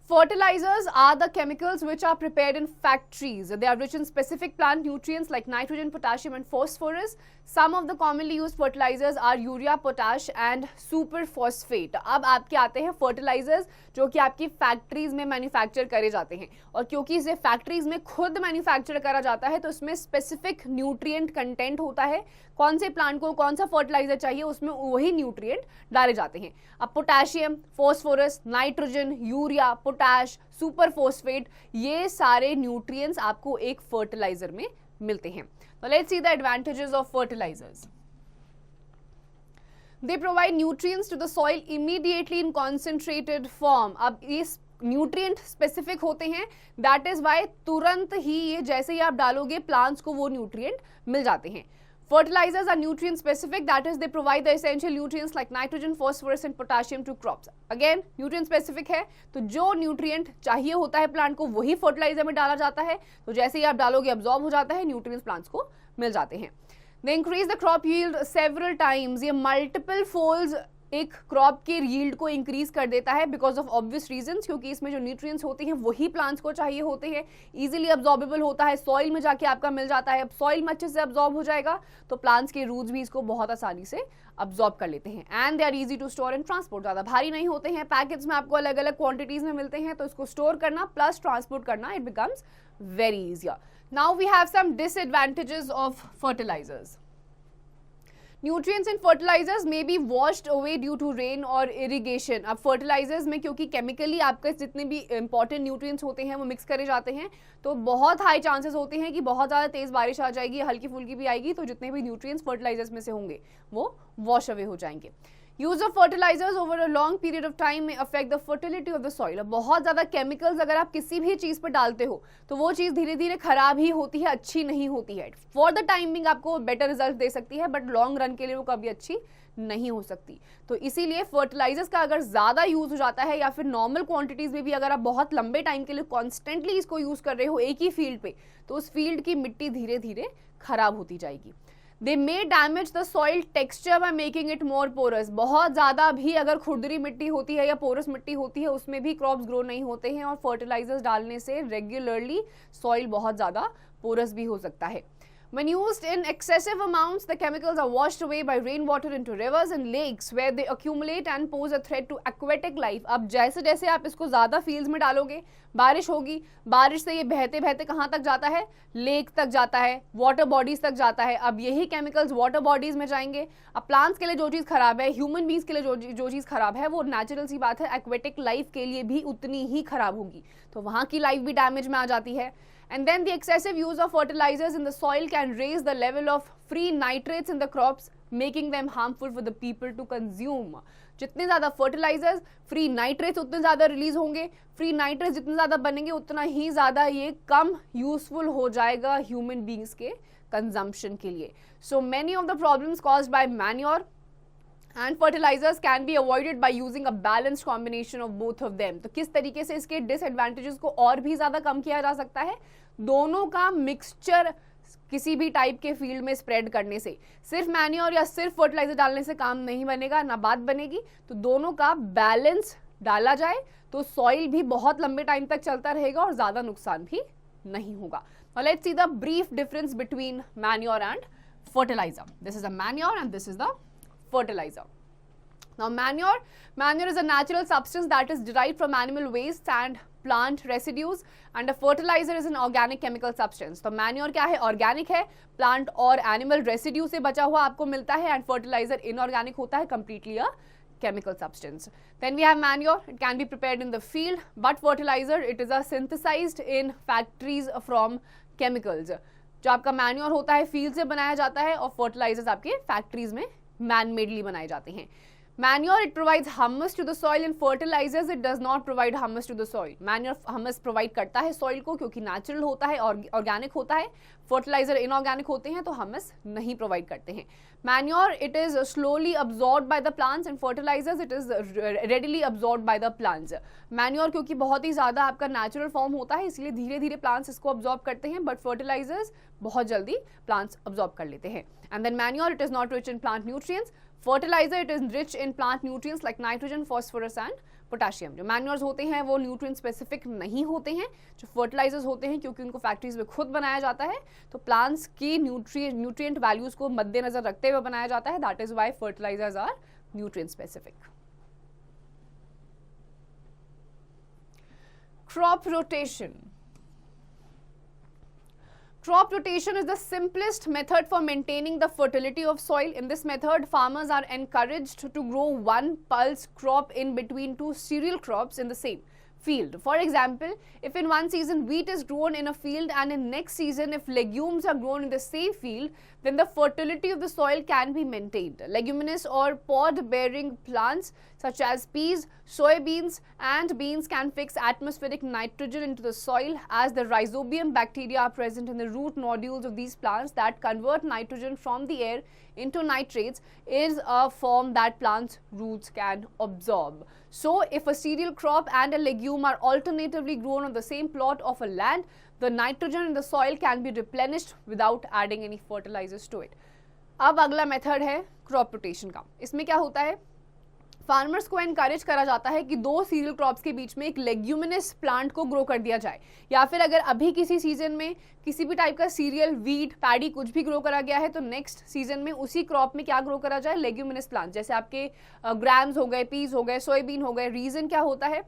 Fertilizers are the chemicals which are prepared in factories. They are rich in specific plant nutrients like nitrogen, potassium and phosphorus. Some of the commonly used fertilizers are urea, potash and superphosphate. अब आपके आते हैं fertilizers जो कि आपकी factories में manufacture करे जाते हैं और क्योंकि इसे फैक्ट्रीज में खुद मैन्युफैक्चर करा जाता है तो इसमें स्पेसिफिक न्यूट्रिएंट कंटेंट होता है. कौन से प्लांट को कौन सा फर्टिलाइजर चाहिए उसमें वही न्यूट्रिएंट डाले जाते हैं. अब potassium, phosphorus, nitrogen, urea, potash, superphosphate ये सारे न्यूट्रिएंट्स आपको एक फर्टिलाइजर में मिलते हैं. Now let's see the advantages of fertilizers. They provide nutrients to the soil immediately in concentrated form. अब इस न्यूट्रिएंट स्पेसिफिक होते हैं, दैट इज वाई तुरंत ही ये जैसे ही आप डालोगे प्लांट्स को वो न्यूट्रिएंट मिल जाते हैं. Fertilizers are nutrient specific, that is they provide the essential nutrients like nitrogen, phosphorus and potassium to crops. Again nutrient specific है तो जो nutrient चाहिए होता है प्लांट को वही फर्टिलाइजर में डाला जाता है, तो जैसे ही आप डालोगे absorb हो जाता है, न्यूट्रिएंट्स प्लांट्स को मिल जाते हैं. They increase the crop yield several times. ये multiple folds एक क्रॉप के यील्ड को इंक्रीज कर देता है बिकॉज ऑफ ऑब्वियस रीजंस, क्योंकि इसमें जो न्यूट्रिएंट्स होते हैं वही प्लांट्स को चाहिए होते हैं, इजीली अब्जॉर्बेबल होता है, सॉइल में जाके आपका मिल जाता है। अब सॉइल में अच्छे से अब्जॉर्ब हो जाएगा तो प्लांट्स के रूट्स भी इसको बहुत आसानी से अब्जॉर्ब कर लेते हैं। And they are easy to store and transport, ज़्यादा भारी नहीं होते हैं, पैकेट्स में आपको अलग अलग क्वांटिटीज में मिलते हैं, तो इसको स्टोर करना प्लस ट्रांसपोर्ट करना it becomes very easier. Now we have some disadvantages of fertilisers. Nutrients in fertilizers may be washed away due to rain or irrigation। अब fertilizers में क्योंकि केमिकली आपके जितने भी इंपॉर्टेंट न्यूट्रिएंट्स होते हैं वो मिक्स करे जाते हैं, तो बहुत हाई चांसेस होते हैं कि बहुत ज़्यादा तेज़ बारिश आ जाएगी, हल्की फुल्की भी आएगी, तो जितने भी न्यूट्रिएंट्स फर्टिलाइजर्स में से होंगे वो वॉश अवे हो जाएंगे। Use of fertilisers over a long period of time में affect the fertility of the soil. बहुत ज़्यादा केमिकल्स अगर आप किसी भी चीज़ पर डालते हो तो वो चीज़ धीरे धीरे खराब ही होती है, अच्छी नहीं होती है। फॉर द टाइमिंग आपको बेटर रिजल्ट दे सकती है, बट लॉन्ग रन के लिए वो कभी अच्छी नहीं हो सकती। तो इसीलिए फर्टिलाइजर्स का अगर ज़्यादा यूज हो जाता है या फिर नॉर्मल क्वांटिटीज़ में भी अगर आप बहुत लंबे टाइम के लिए कॉन्स्टेंटली इसको यूज़ कर रहे हो एक ही फील्ड पे, तो उस फील्ड की मिट्टी धीरे धीरे खराब होती जाएगी। They may damage the soil texture by making it more porous। बहुत ज़्यादा भी अगर खुरदरी मिट्टी होती है या पोरस मिट्टी होती है उसमें भी क्रॉप्स ग्रो नहीं होते हैं, और फर्टिलाइजर्स डालने से रेगुलरली सॉइल बहुत ज़्यादा पोरस भी हो सकता है। When used in excessive amounts, the chemicals are washed away by rainwater into rivers and lakes where they accumulate and pose a threat to aquatic life। अब जैसे जैसे आप इसको ज़्यादा फील्ड्स में डालोगे, बारिश होगी, बारिश से ये बहते बहते कहाँ तक जाता है, लेक तक जाता है, वाटर बॉडीज तक जाता है। अब यही केमिकल्स वाटर बॉडीज में जाएंगे। अब प्लांट्स के लिए जो चीज़ खराब है, ह्यूमन बींग्स के लिए जो चीज़ खराब है, वो नेचुरल सी बात है एक्वेटिक लाइफ के लिए भी उतनी ही खराब होगी, तो वहाँ की लाइफ भी डैमेज में आ जाती है। And then the excessive use of fertilizers in the soil can raise the level of free nitrates in the crops, making them harmful for the people to consume। जितने ज़्यादा फर्टिलाइजर्स, फ्री नाइट्रेट्स उतने ज़्यादा release होंगे, free nitrates जितने ज़्यादा बनेंगे उतना ही ज़्यादा ये कम यूजफुल हो जाएगा ह्यूमन बींग्स के कंजम्पशन के लिए। So many of the problems caused by manure and fertilisers can be avoided by using a balanced combination of both of them. तो किस तरीके से इसके डिसएडवांटेजेस को और भी ज़्यादा कम किया जा सकता है, दोनों का मिक्सचर किसी भी टाइप के फील्ड में स्प्रेड करने से, सिर्फ मैन्योर या सिर्फ फर्टिलाइजर डालने से काम नहीं बनेगा, ना बात बनेगी। तो दोनों का बैलेंस डाला जाए तो सॉइल भी बहुत लंबे टाइम तक चलता रहेगा और ज़्यादा नुकसान भी नहीं होगा। Now let's see the brief difference between manure and fertilizer. This is a manure and this is the fertilizer. Now manure is a natural substance that is derived from animal waste and plant residues, and a fertilizer is an organic chemical substance. तो manure क्या है, organic है, plant और animal residue से बचा हुआ आपको मिलता है, and fertilizer inorganic होता है, completely a chemical substance. Then we have manure. It can be prepared in the field, but fertilizer it is a synthesized in factories from chemicals. जो आपका मैन्योर होता है फील्ड से बनाया जाता है और फर्टिलाइजर्स आपके फैक्ट्रीज में मैन मेडली बनाए जाते हैं। Manure it provides humus to the soil, and fertilizers it does not provide humus to the soil. Manure humus provide करता है soil को क्योंकि natural होता है और organic होता है, fertilizer inorganic होते हैं तो humus नहीं provide करते हैं। Manure it is slowly absorbed by the plants, and fertilizers it is readily absorbed by the plants. Manure क्योंकि बहुत ही ज़्यादा आपका natural form होता है इसलिए धीरे धीरे plants इसको absorb करते हैं, but fertilizers बहुत जल्दी plants absorb कर लेते हैं। And then manure it is not rich in plant nutrients. Fertilizer it is rich in plant nutrients like nitrogen, phosphorus and potassium. जो मैन्योर्स होते हैं वो न्यूट्रिएंट स्पेसिफिक नहीं होते हैं, जो फर्टिलाइजर्स होते हैं क्योंकि उनको फैक्ट्रीज में खुद बनाया जाता है तो प्लांट्स की न्यूट्रिएंट वैल्यूज को मद्देनजर रखते हुए बनाया जाता है। That is why fertilisers are nutrient specific. Crop rotation. Crop rotation is the simplest method for maintaining the fertility of soil. In this method, farmers are encouraged to grow one pulse crop in between two cereal crops in the same field. For example, if in one season wheat is grown in a field and in next season if legumes are grown in the same field, then the fertility of the soil can be maintained. Leguminous or pod-bearing plants such as peas, soybeans and beans can fix atmospheric nitrogen into the soil as the rhizobium bacteria are present in the root nodules of these plants that convert nitrogen from the air into nitrates is a form that plants' roots can absorb. So, if a cereal crop and a legume are alternatively grown on the same plot of a land, the nitrogen in the soil can be replenished without adding any fertilizers to it. अब अगला method है crop rotation का। इसमें क्या होता है, farmers को encourage करा जाता है कि 2 सीरियल क्रॉप्स के बीच में एक लेग्यूमिनस प्लांट को ग्रो कर दिया जाए, या फिर अगर अभी किसी सीजन में किसी भी टाइप का सीरियल, वीट, पैडी कुछ भी ग्रो करा गया है तो नेक्स्ट सीजन में उसी क्रॉप में क्या ग्रो करा जाए, लेग्यूमिनस प्लांट, जैसे आपके ग्राम्स हो गए, पीज हो गए, सोयाबीन हो गए। रीजन क्या होता है,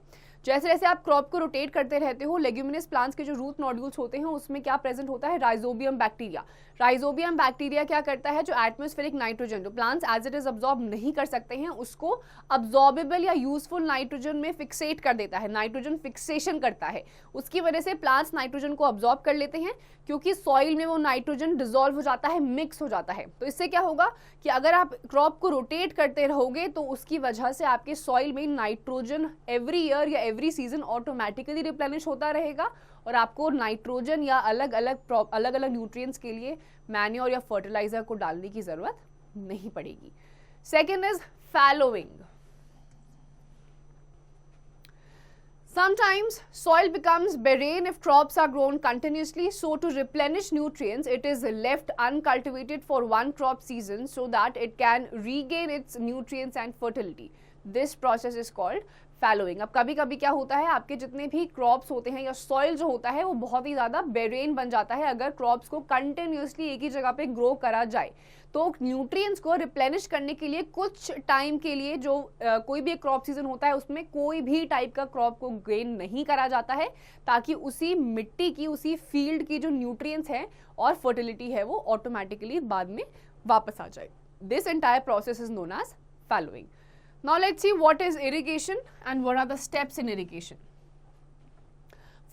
जैसे जैसे आप क्रॉप को रोटेट करते रहते हो, लेग्यूमिनस प्लांट्स के जो रूट नोड्यूल्स होते हैं उसमें क्या प्रेजेंट होता है, राइजोबियम बैक्टीरिया। राइजोबियम बैक्टीरिया क्या करता है, जो एटमॉस्फेरिक नाइट्रोजन जो plants as it is absorb नहीं कर सकते हैं उसको अब्सॉर्बेबल या यूजफुल नाइट्रोजन में फिक्सेट कर देता है, नाइट्रोजन फिक्सेशन करता है। उसकी वजह से प्लांट्स नाइट्रोजन को अब्सॉर्ब कर लेते हैं, क्योंकि सॉइल में वो नाइट्रोजन डिसॉल्व हो जाता है, मिक्स हो जाता है। तो इससे क्या होगा कि अगर आप क्रॉप को रोटेट करते रहोगे तो उसकी वजह से आपके सॉइल में नाइट्रोजन एवरी ईयर या एवरी सीजन ऑटोमेटिकली रिप्लेनिश होता रहेगा, और आपको नाइट्रोजन या अलग अलग न्यूट्रिएंट्स के लिए मैन्योर या फर्टिलाइजर को डालने की जरूरत नहीं पड़ेगी। Second is fallowing. Sometimes soil becomes barren if crops are grown continuously, so to replenish nutrients it is left uncultivated for one crop season so that it can regain its nutrients and fertility. This process is called फैलोइंग। अब कभी कभी क्या होता है, आपके जितने भी crops होते हैं या सॉइल जो होता है वो बहुत ही ज़्यादा बेरेन बन जाता है अगर क्रॉप्स को कंटिन्यूसली एक ही जगह पे ग्रो करा जाए। तो न्यूट्रिएंट्स को रिप्लेनिश करने के लिए कुछ टाइम के लिए जो कोई भी एक क्रॉप सीजन होता है उसमें कोई भी टाइप का क्रॉप को गेन नहीं करा जाता है, ताकि उसी मिट्टी की, उसी फील्ड की जो न्यूट्रिएंट्स हैं और फर्टिलिटी है वो ऑटोमेटिकली बाद में वापस आ जाए। This entire process is known as fallowing. Now let's see what is irrigation and what are the steps in irrigation.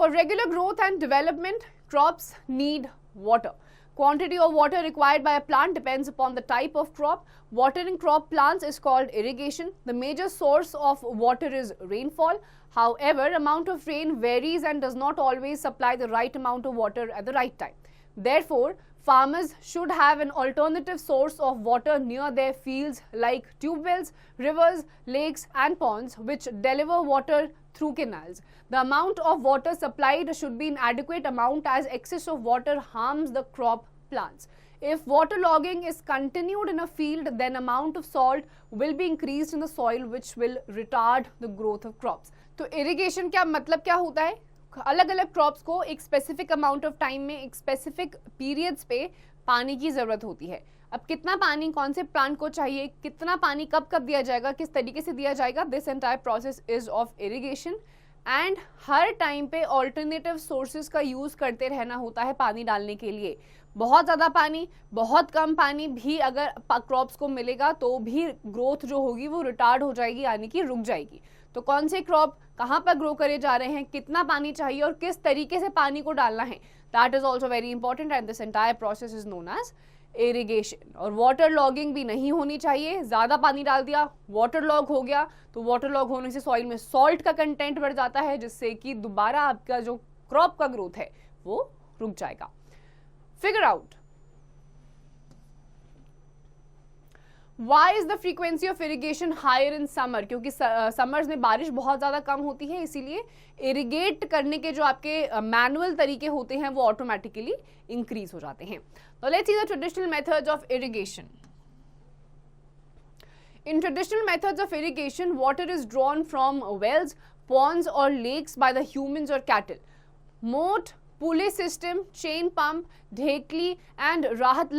For regular growth and development, crops need water. Quantity of water required by a plant depends upon the type of crop. Watering crop plants is called irrigation. The major source of water is rainfall. However, amount of rain varies and does not always supply the right amount of water at the right time. Therefore, farmers should have an alternative source of water near their fields like tube wells, rivers, lakes and ponds which deliver water through canals. The amount of water supplied should be an adequate amount as excess of water harms the crop plants. If waterlogging is continued in a field, then amount of salt will be increased in the soil which will retard the growth of crops. तो irrigation क्या मतलब क्या होता है? अलग अलग crops को एक स्पेसिफिक अमाउंट ऑफ टाइम में एक स्पेसिफिक पीरियड्स पे पानी की ज़रूरत होती है। अब कितना पानी कौन से प्लांट को चाहिए, कितना पानी कब कब दिया जाएगा, किस तरीके से दिया जाएगा, this entire process is of irrigation. And her time पे ऑल्टरनेटिव सोर्सेज का यूज़ करते रहना होता है पानी डालने के लिए। बहुत ज़्यादा पानी, बहुत कम पानी भी अगर क्रॉप्स को मिलेगा तो भी ग्रोथ जो होगी वो रिटार्ड हो जाएगी, यानी कि रुक जाएगी। तो कौन से क्रॉप कहाँ पर ग्रो करे जा रहे हैं, कितना पानी चाहिए और किस तरीके से पानी को डालना है, that is also very important and this entire process is known as irrigation. और वाटर लॉगिंग भी नहीं होनी चाहिए। ज़्यादा पानी डाल दिया, वाटर लॉग हो गया, तो वाटर लॉग होने से सॉइल में सॉल्ट का कंटेंट बढ़ जाता है, जिससे कि दोबारा आपका जो क्रॉप का ग्रोथ है वो रुक जाएगा। Figure out Why is the frequency of irrigation higher in summer? क्योंकि समर्स में बारिश बहुत ज़्यादा कम होती है, इसीलिए इरिगेट करने के जो आपके मैनुअल तरीके होते हैं वो ऑटोमेटिकली इंक्रीज हो जाते हैं। तो let's see the traditional methods of irrigation. In traditional methods of irrigation, water is drawn from wells, ponds or lakes by the humans or cattle. Moat, pulley system, chain pump, dhekli and rahat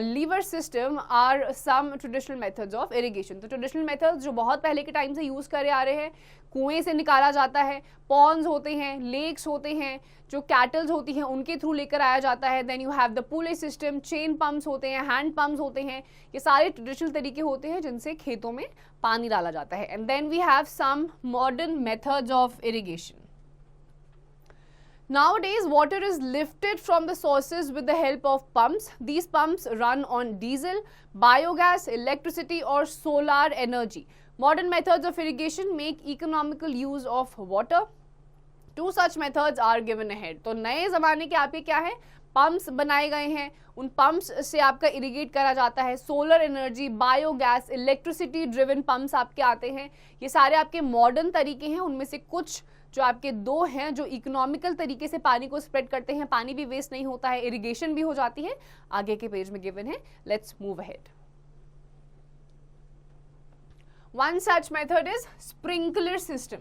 lever system are some traditional methods of irrigation. तो traditional methods जो बहुत पहले के time से use करे आ रहे हैं, कुएं से निकाला जाता है, ponds होते हैं, lakes होते हैं, जो कैटल्स होती हैं उनके थ्रू लेकर आया जाता है। Then you have the pulley system, chain pumps होते हैं, हैंड पम्प्स होते हैं, ये सारे ट्रेडिशनल तरीके होते हैं जिनसे खेतों में पानी डाला जाता है। And then we have some modern methods of irrigation. Nowadays, water is lifted from the sources with the help of pumps. These pumps run on diesel, biogas, electricity or solar energy. Modern methods of irrigation make economical use of water. Two such methods are given ahead. तो नए ज़माने के आपके क्या है, pumps बनाए गए हैं, उन पंप्स से आपका इरिगेट करा जाता है। Solar energy, biogas, electricity driven pumps आपके आते हैं। ये सारे आपके मॉडर्न तरीके हैं। उनमें से कुछ जो आपके दो हैं जो इकोनॉमिकल तरीके से पानी को स्प्रेड करते हैं, पानी भी वेस्ट नहीं होता है, इरिगेशन भी हो जाती है, आगे के पेज में गिवन है। Let's move ahead. One such method is sprinkler system.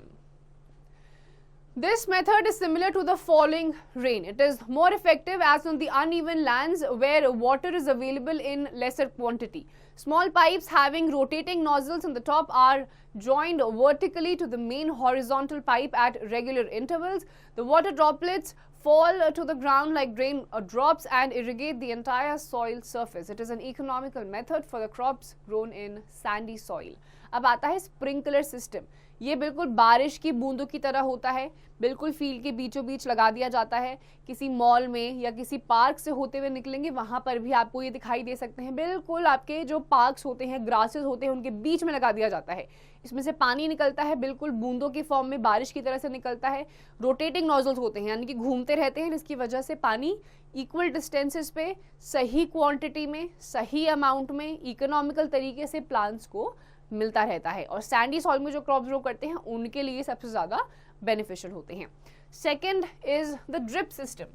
This method is similar to the falling rain. It is more effective as on the uneven lands where water is available in lesser quantity. Small pipes having rotating nozzles on the top are joined vertically to the main horizontal pipe at regular intervals. The water droplets fall to the ground like rain drops and irrigate the entire soil surface. It is an economical method for the crops grown in sandy soil. अब आता है sprinkler system. ये बिल्कुल बारिश की बूंदों की तरह होता है, बिल्कुल फील्ड के बीचों बीच लगा दिया जाता है. किसी मॉल में या किसी पार्क से होते हुए निकलेंगे वहां पर भी आपको ये दिखाई दे सकते हैं. बिल्कुल आपके जो पार्क्स होते हैं, ग्रासेस होते हैं, उनके बीच में लगा दिया जाता है. इसमें से पानी निकलता है, बिल्कुल बूंदों की फॉर्म में बारिश की तरह से निकलता है. रोटेटिंग नोजल्स होते हैं, यानी कि घूमते रहते हैं, जिसकी वजह से पानी इक्वल डिस्टेंसेस पे सही क्वांटिटी में, सही अमाउंट में, इकोनॉमिकल तरीके से प्लांट्स को मिलता रहता है. और सैंडी सॉइल में जो क्रॉप ग्रो करते हैं उनके लिए सबसे ज्यादा बेनिफिशियल होते हैं. Second is the drip system.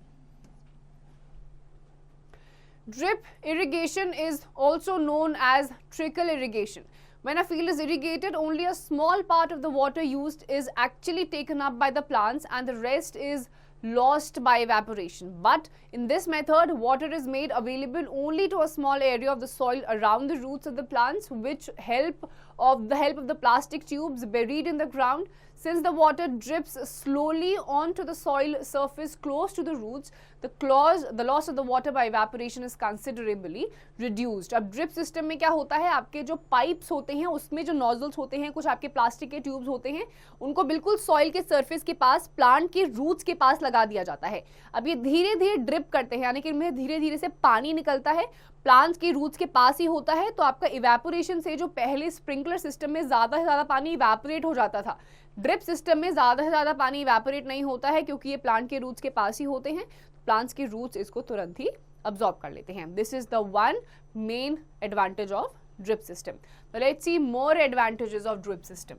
Drip irrigation is also known as trickle irrigation. When a field is irrigated, only a small part of the water used is actually taken up by the plants and the rest is lost by evaporation. But in this method, water is made available only to a small area of the soil around the roots of the plants, which help of the plastic tubes buried in the ground. Since the water drips slowly onto the soil surface close to the roots, the loss of the water by evaporation is considerably reduced. अब drip system में क्या होता है, आपके जो pipes होते हैं उसमें जो नोजल्स होते हैं, कुछ आपके प्लास्टिक के ट्यूब्स होते हैं, उनको बिल्कुल सॉइल के सरफेस के पास, प्लांट के रूट्स के पास लगा दिया जाता है. अब ये धीरे धीरे ड्रिप करते हैं, यानी कि इनमें धीरे धीरे से पानी निकलता है, प्लांट्स के रूट्स के पास ही होता है. तो आपका इवेपोरेशन से जो पहले स्प्रिंकलर सिस्टम में ज्यादा से ज्यादा पानी इवेपोरेट हो जाता था, ड्रिप सिस्टम में ज्यादा से ज्यादा पानी इवेपोरेट नहीं होता है, क्योंकि ये प्लांट के रूट्स के पास ही होते हैं. प्लांट्स के रूट्स इसको तुरंत ही अब्सॉर्ब कर लेते हैं. This is the one main advantage of drip system. Let's see more advantages of drip system.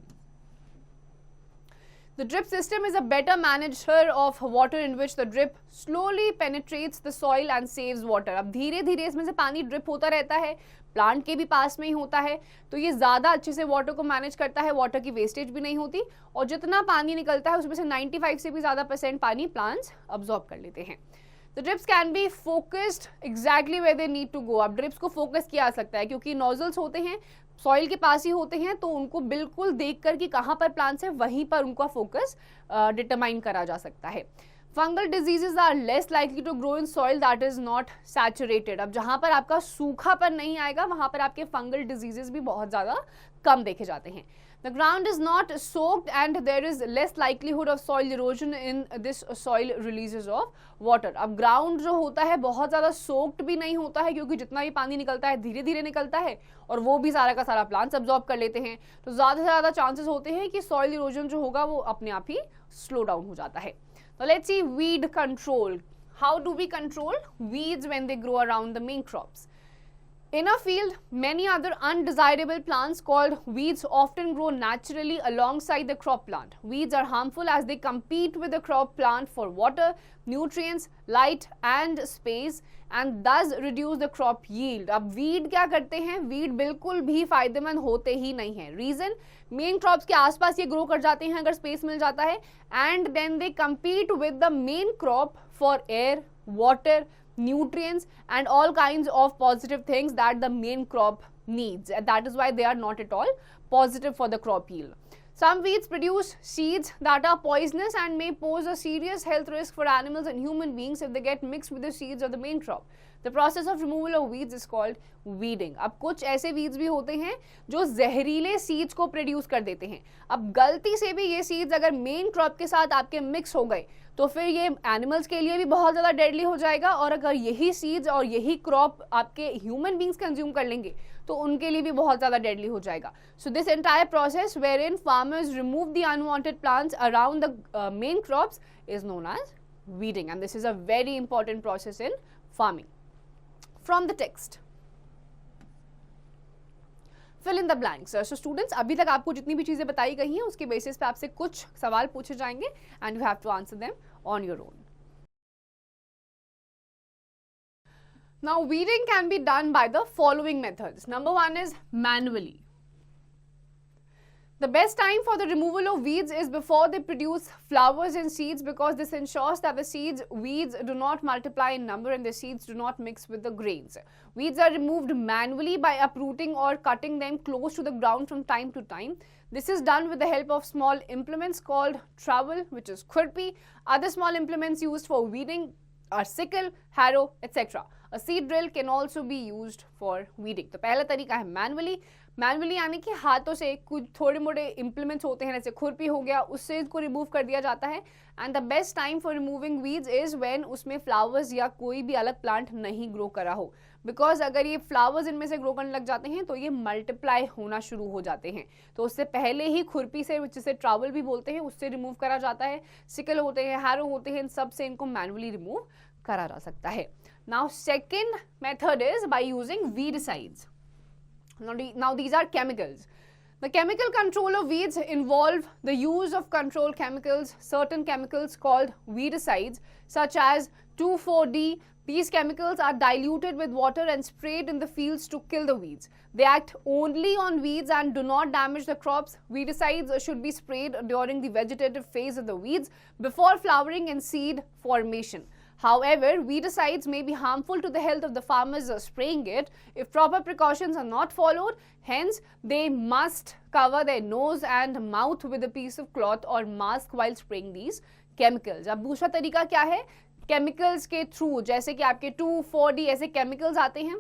The drip system is a better manager of water in which the drip slowly penetrates the soil and saves water. अब धीरे धीरे इसमें से पानी drip होता रहता है, plant के भी पास में ही होता है, तो ये ज़्यादा अच्छे से वाटर को मैनेज करता है, वाटर की वेस्टेज भी नहीं होती, और जितना पानी निकलता है उसमें से 95 से भी ज़्यादा % पानी प्लांट्स अब्जॉर्ब कर लेते हैं. The drips can be focused exactly where they need to go. अब ड्रिप्स को फोकस किया जा सकता है, क्योंकि नोजल्स होते हैं, सॉइल के पास ही होते हैं, तो उनको बिल्कुल देखकर कि कहाँ पर प्लांट्स है वहीं पर उनका फोकस डिटरमाइन करा जा सकता है. Fungal diseases are less likely to grow in soil that is not saturated. अब जहाँ पर आपका सूखापन नहीं आएगा वहाँ पर आपके फंगल डिजीजेज भी बहुत ज़्यादा कम देखे जाते हैं. The ground is not soaked and there is less likelihood of soil erosion in this soil releases of water. अब ग्राउंड जो होता है बहुत ज़्यादा सोक्ड भी नहीं होता है, क्योंकि जितना भी पानी निकलता है धीरे धीरे निकलता है और वो भी सारा का सारा प्लांट्स अब्जॉर्ब कर लेते हैं, तो ज़्यादा से ज़्यादा चांसेस होते हैं कि सॉइल इरोजन जो होगा वो अपने आप ही स्लो डाउन हो जाता है. तो let's see weed control. How do we control weeds when they grow around the main crops? In a field, many other undesirable plants called weeds often grow naturally alongside the crop plant. Weeds are harmful as they compete with the crop plant for water, nutrients, light and space and thus reduce the crop yield. अब weed क्या करते हैं? Weed बिल्कुल भी फायदेमंद होते ही नहीं है. Reason, मेन क्रॉप्स के आसपास ये ग्रो कर जाते हैं अगर स्पेस मिल जाता है, and then they compete with the main crop for air, water, nutrients and all kinds of positive things that the main crop needs. That is why they are not at all positive for the crop yield. Some weeds produce seeds that are poisonous and may pose a serious health risk for animals and human beings if they get mixed with the seeds of the main crop. The process of removal of weeds is called weeding. अब कुछ ऐसे weeds भी होते हैं जो जहरीले seeds को produce कर देते हैं. अब गलती से भी ये seeds अगर main crop के साथ आपके mix हो गए तो फिर ये एनिमल्स के लिए भी बहुत ज़्यादा डेडली हो जाएगा, और अगर यही सीड्स और यही क्रॉप आपके ह्यूमन बींग्स कंज्यूम कर लेंगे तो उनके लिए भी बहुत ज़्यादा डेडली हो जाएगा. So this entire process where in farmers remove the unwanted plants around the main crops is known as weeding, and this is a very important process in farming. From the text, fill in the blanks. So students, अभी तक आपको जितनी भी चीजें बताई गई हैं उसके बेसिस पे आपसे कुछ सवाल पूछे जाएंगे and you have to answer them on your own. Now weeding can be done by the following methods. Number one is manually. The best time for the removal of weeds is before they produce flowers and seeds, because this ensures that the weeds do not multiply in number and the seeds do not mix with the grains. Weeds are removed manually by uprooting or cutting them close to the ground from time to time. This is done with the help of small implements called trowel, which is khurpi. Other small implements used for weeding are sickle, harrow, etc. A seed drill can also be used for weeding. तो पहला तरीका है manually यानी कि हाथों से कुछ थोड़े मोटे इंप्लीमेंट्स होते हैं, जैसे खुरपी हो गया, उससे इसको रिमूव कर दिया जाता है. And the best time for removing weeds is when उसमें फ्लावर्स या कोई भी अलग प्लांट नहीं ग्रो करा हो, बिकॉज अगर ये फ्लावर्स इनमें से ग्रो करने लग जाते हैं तो ये मल्टीप्लाई होना शुरू हो जाते हैं. तो उससे पहले ही खुरपी से, जिसे ट्रावल भी बोलते हैं, उससे रिमूव करा जाता है. सिकल होते हैं, हैरो होते हैं, इन सब से इनको मैनुअली रिमूव करा जा सकता है. Now second method is by using weedicides. Now these are chemicals. The chemical control of weeds involve the use of control chemicals, certain chemicals called weedicides such as 2,4-D. These chemicals are diluted with water and sprayed in the fields to kill the weeds. They act only on weeds and do not damage the crops. Weedicides should be sprayed during the vegetative phase of the weeds before flowering and seed formation. However, weedicides may be harmful to the health of the farmers spraying it if proper precautions are not followed. Hence, they must cover their nose and mouth with a piece of cloth or mask while spraying these chemicals. अब दूसरा तरीका क्या है? Chemicals के through, जैसे कि आपके 2,4-D ऐसे केमिकल्स आते हैं,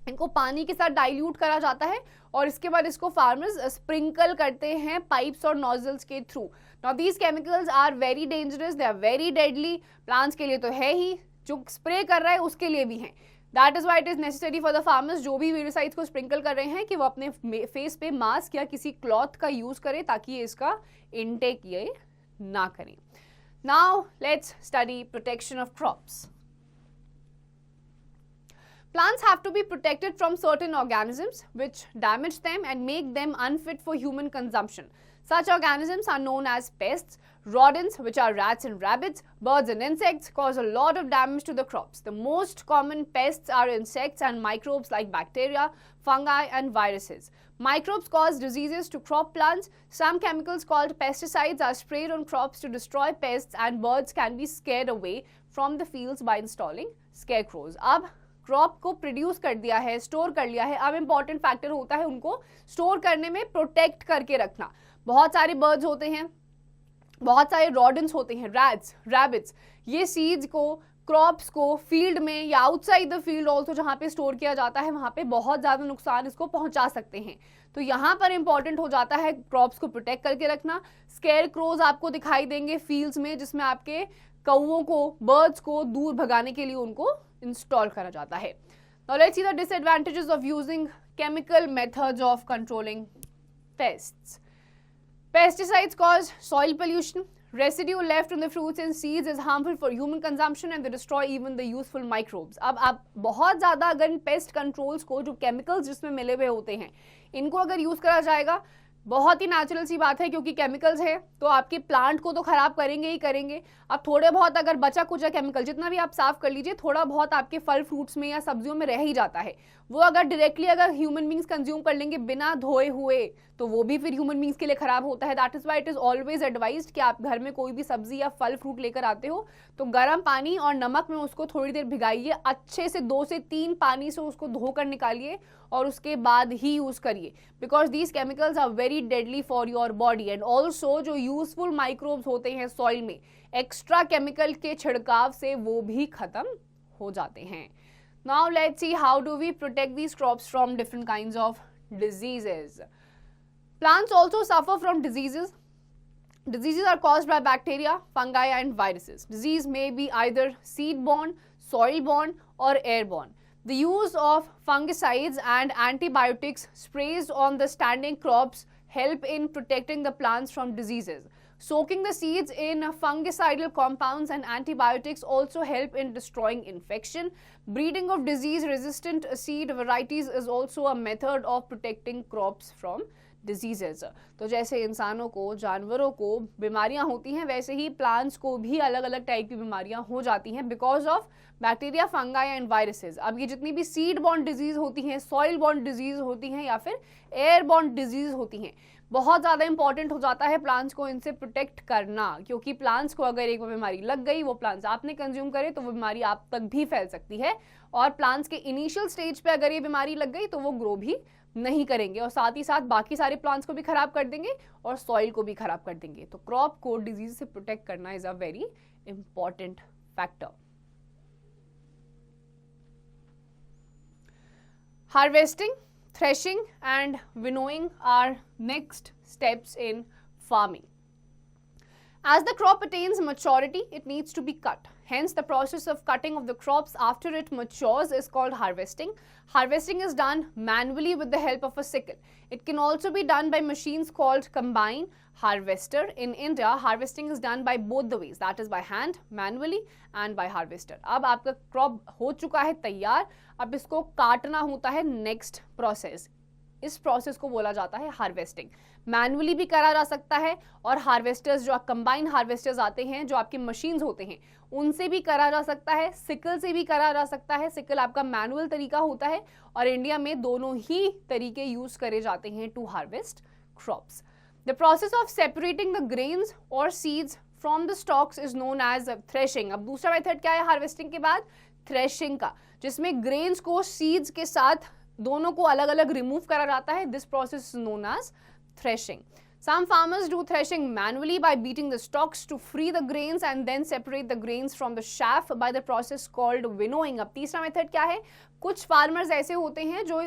इनको पानी के साथ डाइल्यूट करा जाता है और इसके बाद इसको फार्मर्स स्प्रिंकल करते हैं पाइप्स और नोजल्स के through. Now these chemicals are very dangerous, they are very deadly. Plants के लिए तो है ही, जो स्प्रे कर रहा है उसके लिए भी है. That is why it is necessary for the farmers, जो भी वीडिसाइड्स को स्प्रिंकल कर रहे हैं, कि वो अपने फेस पे मास्क या किसी क्लॉथ का यूज करें ताकि ये इसका इनटेक ये ना करें. Now let's study protection of crops. Plants have to be protected from certain organisms which damage them and make them unfit for human consumption. Such organisms are known as pests. Rodents, which are rats and rabbits, birds and insects, cause a lot of damage to the crops. The most common pests are insects and microbes like bacteria, fungi and viruses. Microbes cause diseases to crop plants. Some chemicals called pesticides are sprayed on crops to destroy pests, and birds can be scared away from the fields by installing scarecrows. अब crop को produce कर दिया है, store कर लिया है, अब important factor होता है उनको स्टोर करने में प्रोटेक्ट करके रखना. बहुत सारे बर्ड्स होते हैं, बहुत सारे रॉडेंट्स होते हैं, रैट्स, रैबिट्स, ये सीड्स को, क्रॉप्स को फील्ड में या आउटसाइड द फील्ड ऑल्सो जहाँ पे स्टोर किया जाता है, वहाँ पे बहुत ज़्यादा नुकसान इसको पहुँचा सकते हैं. तो यहाँ पर इंपॉर्टेंट हो जाता है क्रॉप्स को प्रोटेक्ट करके रखना. स्केयर क्रोज आपको दिखाई देंगे फील्ड्स में, जिसमें आपके कौओं को, बर्ड्स को दूर भगाने के लिए उनको इंस्टॉल करा जाता है. Now let's see the disadvantages of using chemical methods of controlling pests. Pesticides cause soil pollution. Residue left on the fruits and seeds is harmful for human consumption and they destroy even the useful microbes. अब आप बहुत ज़्यादा अगर इन paste controls को, जो chemicals जिसमें मिले हुए होते हैं, इनको अगर यूज़ करा जाएगा, बहुत ही नेचुरल सी बात है, क्योंकि केमिकल्स है तो आपके प्लांट को तो खराब करेंगे ही करेंगे. अब थोड़े बहुत अगर बचा कुचा केमिकल, जितना भी आप साफ कर लीजिए, थोड़ा बहुत आपके फल फ्रूट्स में या सब्जियों में रह ही जाता है. वो अगर डायरेक्टली अगर ह्यूमन बींग्स कंज्यूम कर लेंगे बिना धोए हुए, तो वो भी फिर ह्यूमन बींग्स के लिए खराब होता है. That is why it is always advised कि आप घर में कोई भी सब्जी या फल फ्रूट लेकर आते हो तो गर्म पानी और नमक में उसको थोड़ी देर भिगाइए, अच्छे से 2 से 3 पानी से उसको धोकर निकालिए और उसके बाद ही यूज करिए, because these chemicals are very deadly for your body. And also जो यूजफुल माइक्रोब्स होते हैं सॉइल में, एक्स्ट्रा केमिकल के छिड़काव से वो भी खत्म हो जाते हैं. Now let's see how do we protect these crops from different kinds of diseases. Plants also suffer from diseases. Diseases are caused by bacteria, fungi and viruses. Disease may be either seed-borne, soil-borne or airborne. The use of fungicides and antibiotics sprays on the standing crops help in protecting the plants from diseases. Soaking the seeds in fungicidal compounds and antibiotics also help in destroying infection. Breeding of disease resistant seed varieties is also a method of protecting crops from diseases. तो जैसे इंसानों को, जानवरों को बीमारियां होती हैं, वैसे ही प्लांट्स को भी अलग अलग टाइप की बीमारियां हो जाती हैं because of bacteria, fungi and viruses. अब ये जितनी भी सीड बॉर्न डिजीज होती हैं, सॉइल बॉर्न डिजीज होती हैं या फिर एयर बॉर्न डिजीज होती हैं, बहुत ज़्यादा इंपॉर्टेंट हो जाता है प्लांट्स को इनसे प्रोटेक्ट करना, क्योंकि प्लांट्स को अगर एक बीमारी लग गई, वो प्लांट्स आपने कंज्यूम करे तो वो बीमारी आप तक भी फैल सकती है, और प्लांट्स के इनिशियल स्टेज पे अगर ये बीमारी लग गई तो वो ग्रो भी नहीं करेंगे और साथ ही साथ बाकी सारे प्लांट्स को भी खराब कर देंगे और सॉइल को भी खराब कर देंगे. तो क्रॉप को डिजीज से प्रोटेक्ट करना is a very important factor. Harvesting, threshing and winnowing are next steps in farming. As the crop attains maturity, it needs to be cut. Hence, the process of cutting of the crops after it matures is called harvesting. Harvesting is done manually with the help of a sickle. It can also be done by machines called combine harvester. In India, harvesting is done by both the ways, that is by hand, manually and by harvester. अब आपका crop हो चुका है तैयार, अब इसको काटना होता है नेक्स्ट प्रोसेस. इस प्रोसेस को बोला जाता है हार्वेस्टिंग. मैनुअली भी करा जा सकता है और हार्वेस्टर्स, जो कंबाइन हार्वेस्टर्स आते हैं, जो आपके मशीन्स होते हैं, उनसे भी करा जा सकता है, सिकल से भी करा जा सकता है. सिकल आपका मैनुअल तरीका होता है और इंडिया में दोनों ही तरीके यूज करे जाते हैं to harvest crops. The process of separating the grains और seeds from the stalks is known as threshing. अब दूसरा मेथड क्या है हार्वेस्टिंग के बाद? थ्रेशिंग का, जिसमें ग्रेन्स को सीड्स के साथ दोनों को अलग अलग रिमूव करा जाता है. This process is known as threshing. Some farmers do threshing manually by beating the stalks to free the grains and then separate the grains from the chaff by the process called winnowing. अब तीसरा method क्या है? कुछ farmers ऐसे होते हैं जो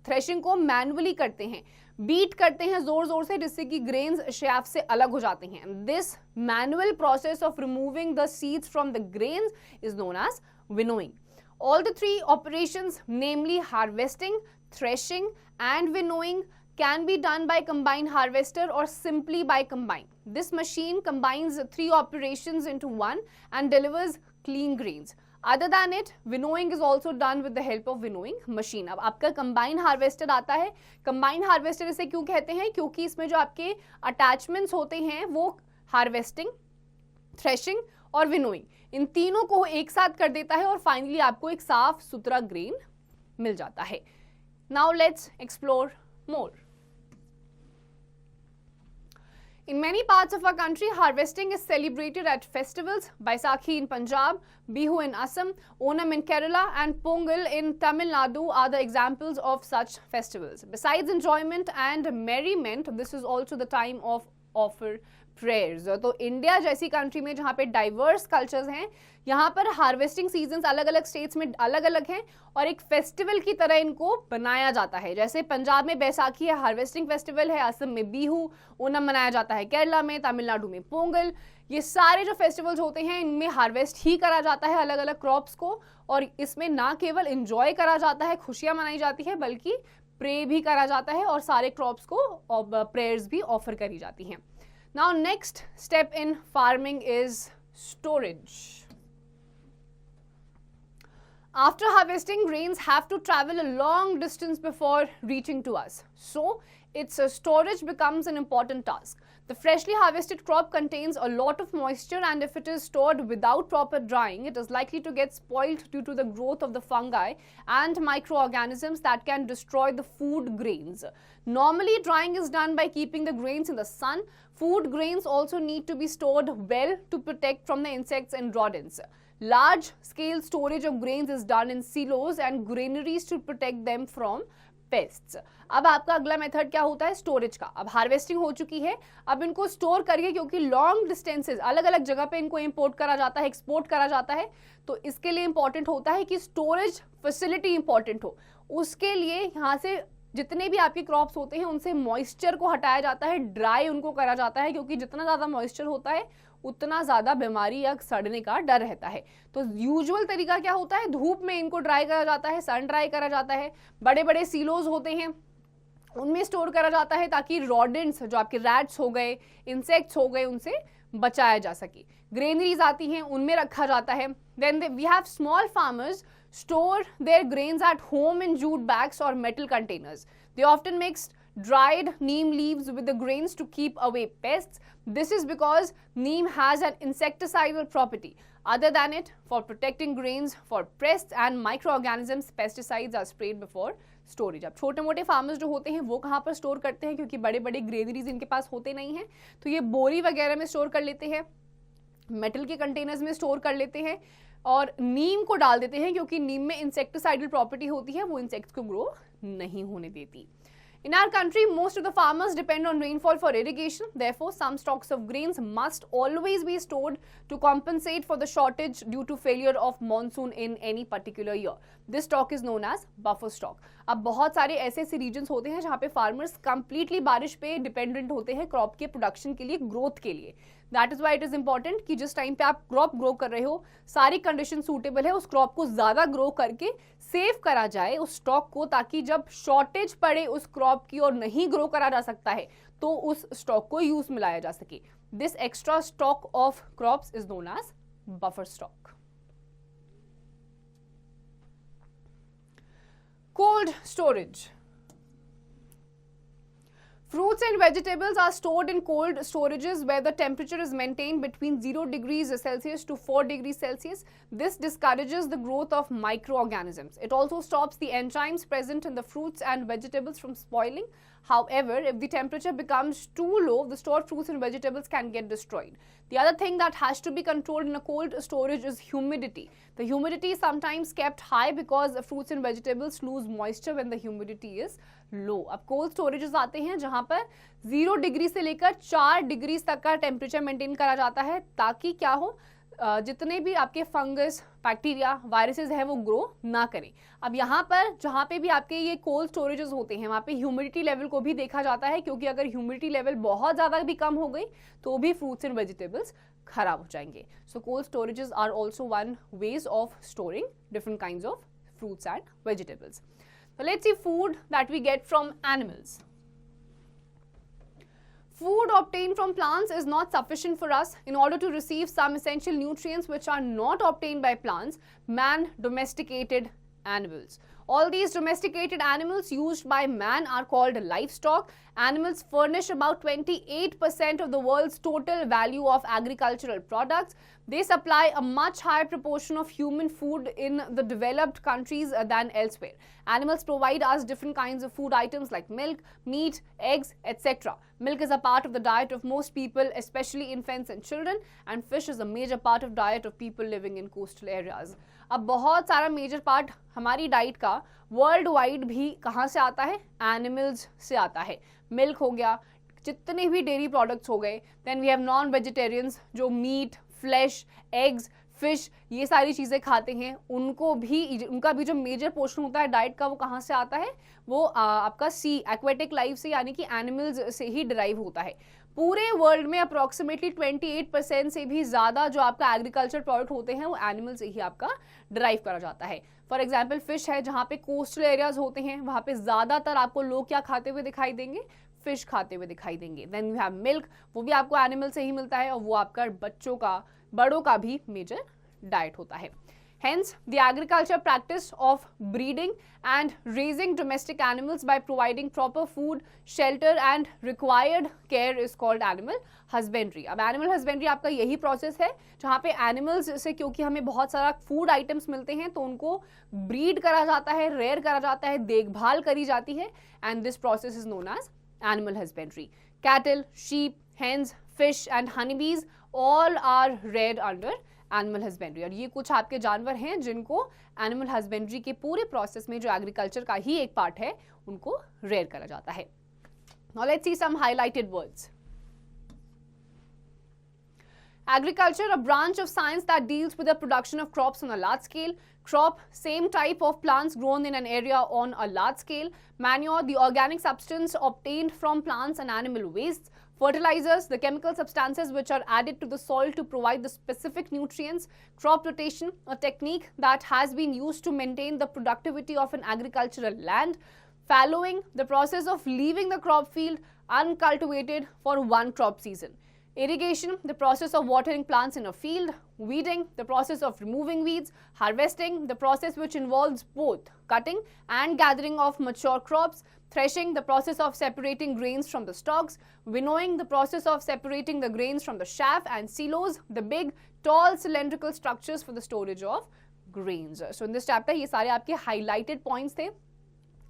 threshing को मैनुअली करते हैं, बीट करते हैं जोर जोर से, जिससे कि ग्रेन्स शेफ से अलग हो जाते हैं. This manual process of removing the seeds from the grains is known as winnowing. All the three operations, namely harvesting, threshing and winnowing, can be done by combine harvester or simply by combine. This machine combines three operations into one and delivers clean grains. Other than it, winnowing is also done with the help of winnowing machine. अब आपका combine harvester आता है. combine harvester इसे क्यों कहते हैं? क्योंकि इसमें जो आपके attachments होते हैं वो harvesting, threshing और winnowing, इन तीनों को एक साथ कर देता है और फाइनली आपको एक साफ सुथरा ग्रेन मिल जाता है. Now let's explore more. In many parts of our country, harvesting is celebrated at festivals. Baisakhi in Punjab, Bihu in Assam, Onam in Kerala and Pongal in Tamil Nadu are the examples of such festivals. Besides enjoyment and merriment, this is also the time of offer prayers. तो India जैसी country में जहाँ पे diverse cultures हैं, यहाँ पर harvesting seasons अलग अलग स्टेट्स में अलग अलग हैं और एक फेस्टिवल की तरह इनको बनाया जाता है. जैसे पंजाब में बैसाखी है, हार्वेस्टिंग फेस्टिवल है, असम में बिहू, ओनम मनाया जाता है, केरला में, तमिलनाडु में पोंगल. ये सारे जो फेस्टिवल्स होते हैं इनमें हार्वेस्ट ही करा जाता है अलग अलग क्रॉप्स को, और इसमें ना केवल इंजॉय करा जाता है, खुशियाँ मनाई जाती है, बल्कि प्रे भी करा जाता है और सारे क्रॉप्स को प्रेयर्स भी ऑफर करी जाती हैं. Now next step in farming is storage. After harvesting, grains have to travel a long distance before reaching to us. So its storage becomes an important task. The freshly harvested crop contains a lot of moisture, and if it is stored without proper drying, it is likely to get spoiled due to the growth of the fungi and microorganisms that can destroy the food grains. Normally, drying is done by keeping the grains in the sun. Food grains also need to be stored well to protect from the insects and rodents. Large-scale storage of grains is done in silos and granaries to protect them from pests. अब आपका अगला method क्या होता है? Storage का. अब harvesting हो चुकी है, अब इनको स्टोर करिए, क्योंकि लॉन्ग डिस्टेंसेस अलग अलग जगह पे इनको इंपोर्ट करा जाता है, एक्सपोर्ट करा जाता है, तो इसके लिए इंपॉर्टेंट होता है कि स्टोरेज फैसिलिटी इंपॉर्टेंट हो. उसके लिए यहाँ से जितने भी आपके क्रॉप्स होते हैं उनसे मॉइस्चर को हटाया जाता है, ड्राई उनको करा जाता है, क्योंकि जितना ज़्यादा मॉइस्चर होता है उतना ज़्यादा बीमारी या सड़ने का डर रहता है. तो यूजुअल तरीका क्या होता है? धूप में इनको ड्राई करा जाता है, सन ड्राई करा जाता है. बड़े बड़े सीलोज होते हैं उनमें स्टोर करा जाता है ताकि रॉडेंट्स, जो आपके रैट्स हो गए, इंसेक्ट्स हो गए, उनसे बचाया जा सके. ग्रेनरीज आती हैं, उनमें रखा जाता है. Then we have small farmers store their grains at home in jute bags or metal containers. They often mix dried neem leaves with the grains to keep away pests. This is because neem has an insecticidal property. Other than it, for protecting grains for pests and microorganisms, pesticides are sprayed before storage. अब छोटे मोटे farmers जो होते हैं वो कहाँ पर store करते हैं, क्योंकि बड़े बड़े ग्रेनरीज इनके पास होते नहीं हैं, तो ये बोरी वगैरह में स्टोर कर लेते हैं, मेटल के कंटेनर्स में स्टोर कर लेते हैं और नीम को डाल देते हैं, क्योंकि नीम में इंसेक्टिसाइडल प्रॉपर्टी होती है, वो इंसेक्ट्स को ग्रो नहीं होने देती. In our country, most of the farmers depend on rainfall for irrigation. Therefore, some stocks of grains must always be stored to compensate for the shortage due to failure of monsoon in any particular year. This stock is known as buffer stock. अब बहुत सारे ऐसे regions होते हैं जहाँ पे farmers completely बारिश पे डिपेंडेंट होते हैं क्रॉप के प्रोडक्शन के लिए, ग्रोथ के लिए. That is why it is important कि जिस टाइम पे आप क्रॉप ग्रो कर रहे हो, सारी कंडीशन सूटेबल है, उस क्रॉप को ज्यादा ग्रो करके सेव करा जाए उस स्टॉक को, ताकि जब शॉर्टेज पड़े उस क्रॉप की और नहीं ग्रो करा जा सकता है तो उस स्टॉक को यूज में लाया जा सके. This extra stock of crops is known as buffer stock. Cold storage. Fruits and vegetables are stored in cold storages where the temperature is maintained between 0 degrees Celsius to 4 degrees Celsius. This discourages the growth of microorganisms. It also stops the enzymes present in the fruits and vegetables from spoiling. However, if the temperature becomes too low, the stored fruits and vegetables can get destroyed. The other thing that has to be controlled in a cold storage is humidity. The humidity is sometimes kept high because the fruits and vegetables lose moisture when the humidity is low. अब cold storages आते हैं जहां पर 0 degree से लेकर 4 degree तक का temperature maintain करा जाता है, ताकि क्या हो, जितने भी आपके फंगस, बैक्टीरिया, वायरसेस है वो ग्रो ना करें. अब यहाँ पर जहाँ पे भी आपके ये कोल्ड स्टोरेजेस होते हैं वहाँ पे ह्यूमिडिटी लेवल को भी देखा जाता है, क्योंकि अगर ह्यूमिडिटी लेवल बहुत ज़्यादा भी कम हो गई तो भी फ्रूट्स एंड वेजिटेबल्स खराब हो जाएंगे. So cold storages are also one ways of storing different kinds of fruits and vegetables. So let's see food that we get from animals. Food obtained from plants is not sufficient for us. In order to receive some essential nutrients which are not obtained by plants, man domesticated animals. All these domesticated animals used by man are called livestock. Animals furnish about 28% of the world's total value of agricultural products. They supply a much higher proportion of human food in the developed countries than elsewhere. Animals provide us different kinds of food items like milk, meat, eggs, etc. Milk is a part of the diet of most people, especially infants and children, and fish is a major part of diet of people living in coastal areas. अब बहुत सारा major part हमारी diet का world wide भी कहाँ से आता है? एनिमल्स से आता है. मिल्क हो गया, जितने भी डेयरी प्रोडक्ट्स हो गए, then we have non vegetarians जो मीट, फ्लैश, एग्स, फिश, ये सारी चीज़ें खाते हैं, उनका भी जो मेजर पोर्शन होता है डाइट का वो कहाँ से आता है? वो आपका सी एक्वेटिक लाइफ से, यानी कि एनिमल्स से ही डिराइव होता है. पूरे वर्ल्ड में अप्रॉक्सीमेटली 28% से भी ज़्यादा जो आपका एग्रीकल्चर प्रोडक्ट होते हैं वो एनिमल से ही आपका डिराइव करा जाता है. फॉर एग्जाम्पल फिश है, जहाँ पे कोस्टल एरियाज होते हैं वहाँ पे ज़्यादातर आपको लोग क्या खाते हुए दिखाई देंगे? फिश खाते हुए दिखाई देंगे. देन यू हैव मिल्क, वो भी आपको एनिमल से ही मिलता है और वो आपका बड़ों का भी मेजर डाइट होता है. Hence, the agriculture practice of breeding and raising domestic animals by providing proper food, shelter and required care is called animal husbandry. अब animal husbandry आपका यही process है जहाँ पे animals से, क्योंकि हमें बहुत सारा food items मिलते हैं, तो उनको breed करा जाता है, rear करा जाता है, देखभाल करी जाती है, and this process is known as animal husbandry. Cattle, sheep, hens, fish and honeybees all are reared under animal husbandry. और ये कुछ आपके जानवर हैं जिनको एनिमल हस्बेंड्री के पूरे प्रोसेस में, जो एग्रीकल्चर का ही एक पार्ट है, उनको रेयर करा जाता है. Now let's see some highlighted words. Agriculture, a branch of science that deals with the production of crops on a large scale. Crop, same type of plants grown in an area on a large scale. Manure, the organic substance obtained from plants and animal wastes. Fertilizers, the chemical substances which are added to the soil to provide the specific nutrients. Crop rotation, a technique that has been used to maintain the productivity of an agricultural land. Fallowing, the process of leaving the crop field uncultivated for one crop season. Irrigation, the process of watering plants in a field. Weeding, the process of removing weeds. Harvesting, the process which involves both cutting and gathering of mature crops. Threshing, the process of separating grains from the stalks. Winnowing, the process of separating the grains from the chaff. And silos, the big, tall, cylindrical structures for the storage of grains. So in this chapter, ये सारे आपके highlighted points थे.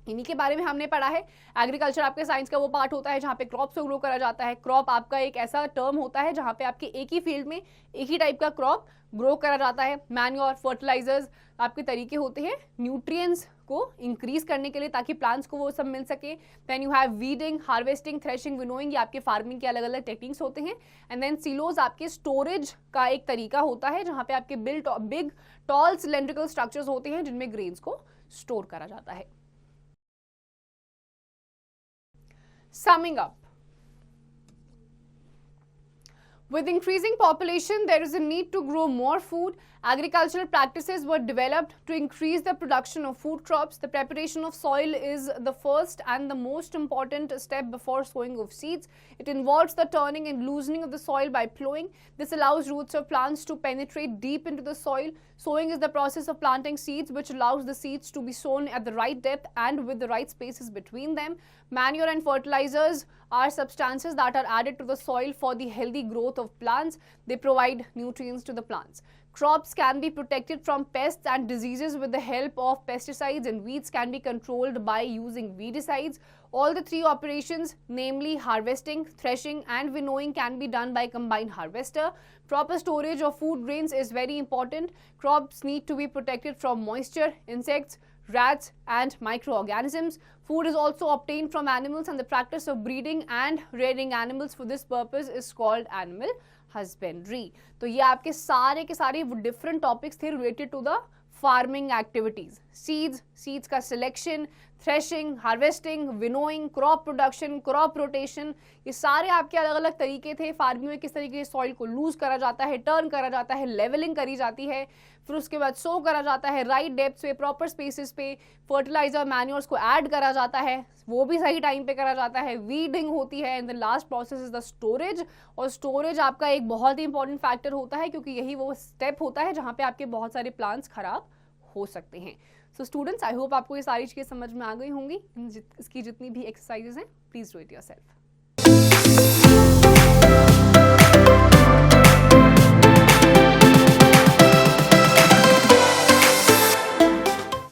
इन्हीं के बारे में हमने पढ़ा है. एग्रीकल्चर आपके साइंस का वो पार्ट होता है जहाँ पे क्रॉप्स को ग्रो करा जाता है. क्रॉप आपका एक ऐसा टर्म होता है जहाँ पे आपके एक ही फील्ड में एक ही टाइप का क्रॉप ग्रो करा जाता है. मैन्योर, फर्टिलाइजर्स आपके तरीके होते हैं न्यूट्रिएंट्स को इंक्रीज करने के लिए ताकि प्लांट्स को वो सब मिल सके. Then you have weeding, harvesting, threshing, winnowing, ये आपके फार्मिंग के अलग अलग टेक्निक्स होते हैं. एंड देन सिलोज आपके स्टोरेज का एक तरीका होता है जहाँ पे आपके बिग टॉल सिलेंड्रिकल स्ट्रक्चर्स होते हैं जिनमें ग्रेन्स को स्टोर करा जाता है. Summing up, with increasing population, there is a need to grow more food. Agricultural practices were developed to increase the production of food crops. The preparation of soil is the first and the most important step before sowing of seeds. It involves the turning and loosening of the soil by plowing. This allows roots of plants to penetrate deep into the soil. Sowing is the process of planting seeds, which allows the seeds to be sown at the right depth and with the right spaces between them. Manure and fertilizers are substances that are added to the soil for the healthy growth of plants. They provide nutrients to the plants. Crops can be protected from pests and diseases with the help of pesticides, and weeds can be controlled by using weedicides. All the three operations, namely harvesting, threshing and winnowing, can be done by combined harvester. Proper storage of food grains is very important. Crops need to be protected from moisture, insects, rats and microorganisms. Food is also obtained from animals, and the practice of breeding and rearing animals for this purpose is called animal husbandry. तो ये आपके सारे के सारे different topics थे related to the farming activities. Seeds का selection, threshing, harvesting, winnowing, crop production, crop rotation, ये सारे आपके अलग अलग तरीके थे. फार्मिंग में किस तरीके से सॉइल को लूज करा जाता है, टर्न करा जाता है, लेवलिंग करी जाती है, फिर उसके बाद सो करा जाता है राइट डेप्थ पे, प्रॉपर स्पेसिस पे, फर्टिलाइजर मैन्योर्स को ऐड करा जाता है, वो भी सही टाइम पे करा जाता है, वीडिंग होती है, and the last process is the storage. और स्टोरेज आपका एक बहुत ही इंपॉर्टेंट फैक्टर होता है क्योंकि यही वो स्टेप होता है जहाँ पे आपके बहुत सारे प्लांट्स खराब हो सकते हैं. सो स्टूडेंट्स, आई होप आपको ये सारी चीज़ें समझ में आ गई होंगी. इसकी जितनी भी एक्सरसाइजेज हैं, प्लीज डू इट योरसेल्फ.